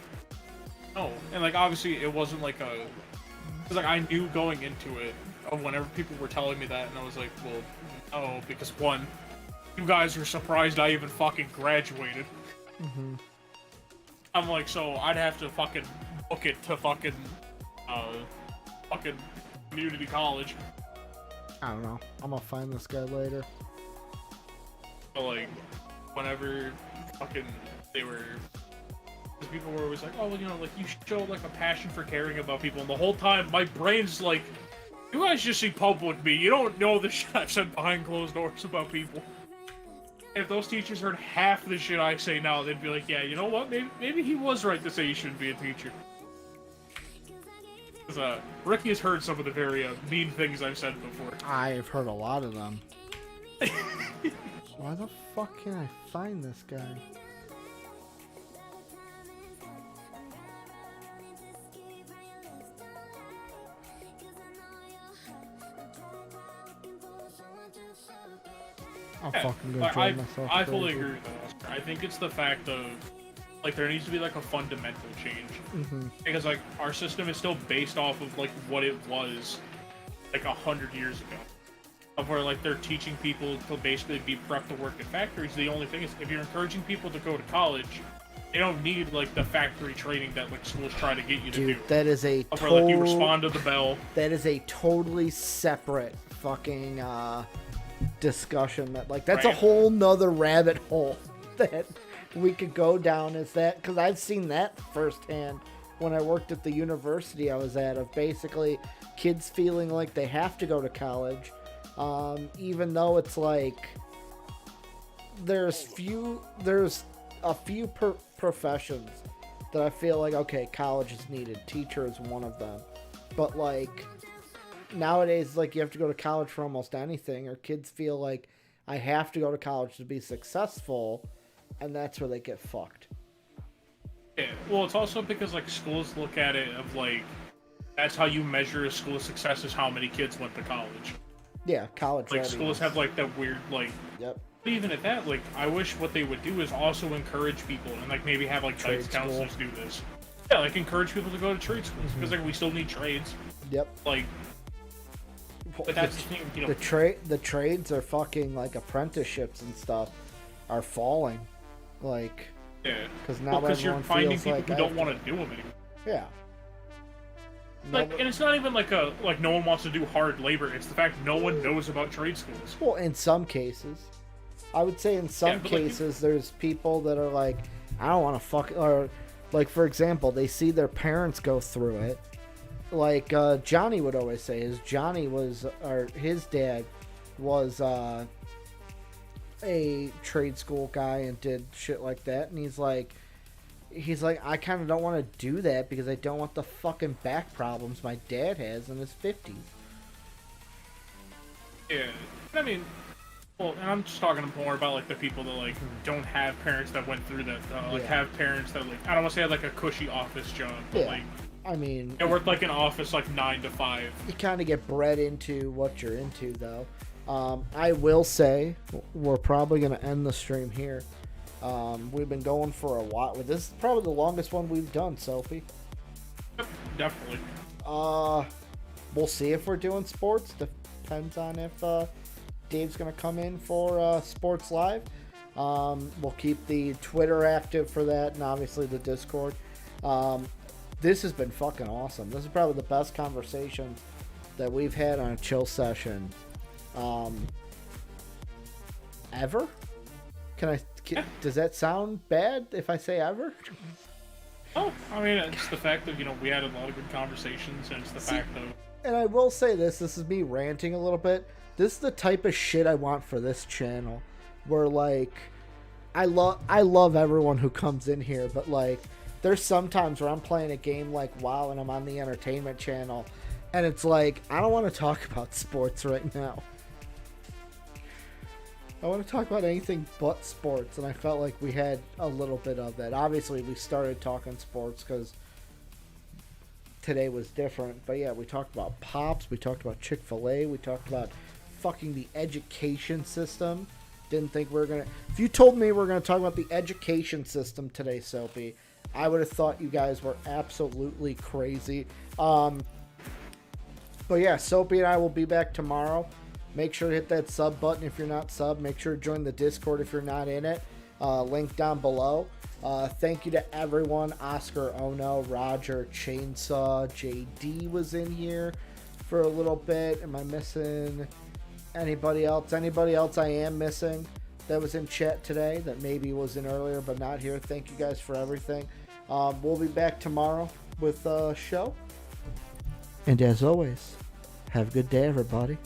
no. And, like, obviously it wasn't like a... Because, like, I knew going into it, of whenever people were telling me that, and I was like, well, no, because, one, you guys are surprised I even fucking graduated. I'm like, so I'd have to fucking book it to fucking community college. I don't know. I'm gonna find this guy later. But, like, whenever fucking they were... Because people were always like, oh, well, you know, like, you show, like, a passion for caring about people. And the whole time, my brain's like, you guys just see public me. You don't know the shit I've said behind closed doors about people. If those teachers heard half the shit I say now, they'd be like, yeah, you know what? Maybe he was right to say you shouldn't be a teacher. Because, Ricky has heard some of the very mean things I've said before. I've heard a lot of them. Why the fuck can't I find this guy? I'll fucking go Like, drive myself I crazy. fully agree with that, Oscar. I think it's the fact of, like, there needs to be, like, a fundamental change. Because, like, our system is still based off of, like, what it was, like, 100 years ago. Of where, like, they're teaching people to basically be prepped to work in factories. The only thing is, if you're encouraging people to go to college, they don't need, like, the factory training that, like, schools try to get you to Dude, do. that is a Of where, like, you respond to the bell. that is a totally separate fucking discussion. That, like, that's a Right. whole nother rabbit hole that we could go down. Is that because I've seen that firsthand when I worked at the university I was at, of basically kids feeling like they have to go to college, even though it's like there's a few professions that I feel like, okay, college is needed. Teacher is one of them. But, like, nowadays, like, you have to go to college for almost anything, or kids feel like I have to go to college to be successful, and that's where they get fucked. Yeah, well, it's also because, like, schools look at it of, like, that's how you measure a school's success, is how many kids went to college. Yeah, college. Like, readiness. schools have, like, that weird, like... Yep. But even at that, like, I wish what they would do is also encourage people, and, like, maybe have, like, Trade guidance counselors do this. Yeah, like, encourage people to go to trade schools, because, like, we still need trades. Yep. Like, but that's the thing, you know... The trades are fucking, like, apprenticeships and stuff are falling. Like... Yeah. Because now because you're everyone finding feels people like who I don't have want to do them anymore. Yeah. Like, and it's not even like no one wants to do hard labor. It's the fact no one knows about trade schools. Well, in some cases. I would say in some but, like, cases there's people that are like, I don't want to fuck... Or, like, for example, they see their parents go through it. Like, Johnny would always say, his dad was a trade school guy and did shit like that. And he's like, I kind of don't want to do that because I don't want the fucking back problems my dad has in his 50s. Yeah. I mean, well, and I'm just talking more about, like, the people that, like, don't have parents that went through that. Like, Yeah. have parents that, like, I don't want to say have, like, a cushy office job, but, Yeah. like, I mean, they work, like, an office, like, 9 to 5. you kind of get bred into what you're into, though. I will say, we're probably going to end the stream here. We've been going for a while. This is probably the longest one we've done, Soapy. Definitely. We'll see if we're doing sports. Depends on if Dave's going to come in for Sports Live. We'll keep the Twitter active for that, and obviously the Discord. this has been fucking awesome. This is probably the best conversation that we've had on a chill session ever. Does that sound bad if I say ever? Oh, I mean, it's the fact that, we had a lot of good conversations, and it's the fact of... And I will say this is me ranting a little bit. This is the type of shit I want for this channel. Where, like, I love everyone who comes in here, but, like, there's sometimes where I'm playing a game like WoW and I'm on the entertainment channel, and it's like, I don't want to talk about sports right now. I want to talk about anything but sports, and I felt like we had a little bit of that. Obviously, we started talking sports because today was different. But yeah, we talked about Pops, we talked about Chick-fil-A, we talked about fucking the education system. Didn't think we were going to... If you told me we were going to talk about the education system today, Soapy, I would have thought you guys were absolutely crazy. But yeah, Soapy and I will be back tomorrow. Make sure to hit that sub button if you're not sub. Make sure to join the Discord if you're not in it. Link down below. Thank you to everyone. Oscar Ono, Roger, Chainsaw, JD was in here for a little bit. Am I missing anybody else? Anybody else I am missing that was in chat today that maybe was in earlier but not here? Thank you guys for everything. We'll be back tomorrow with a show. And as always, have a good day, everybody.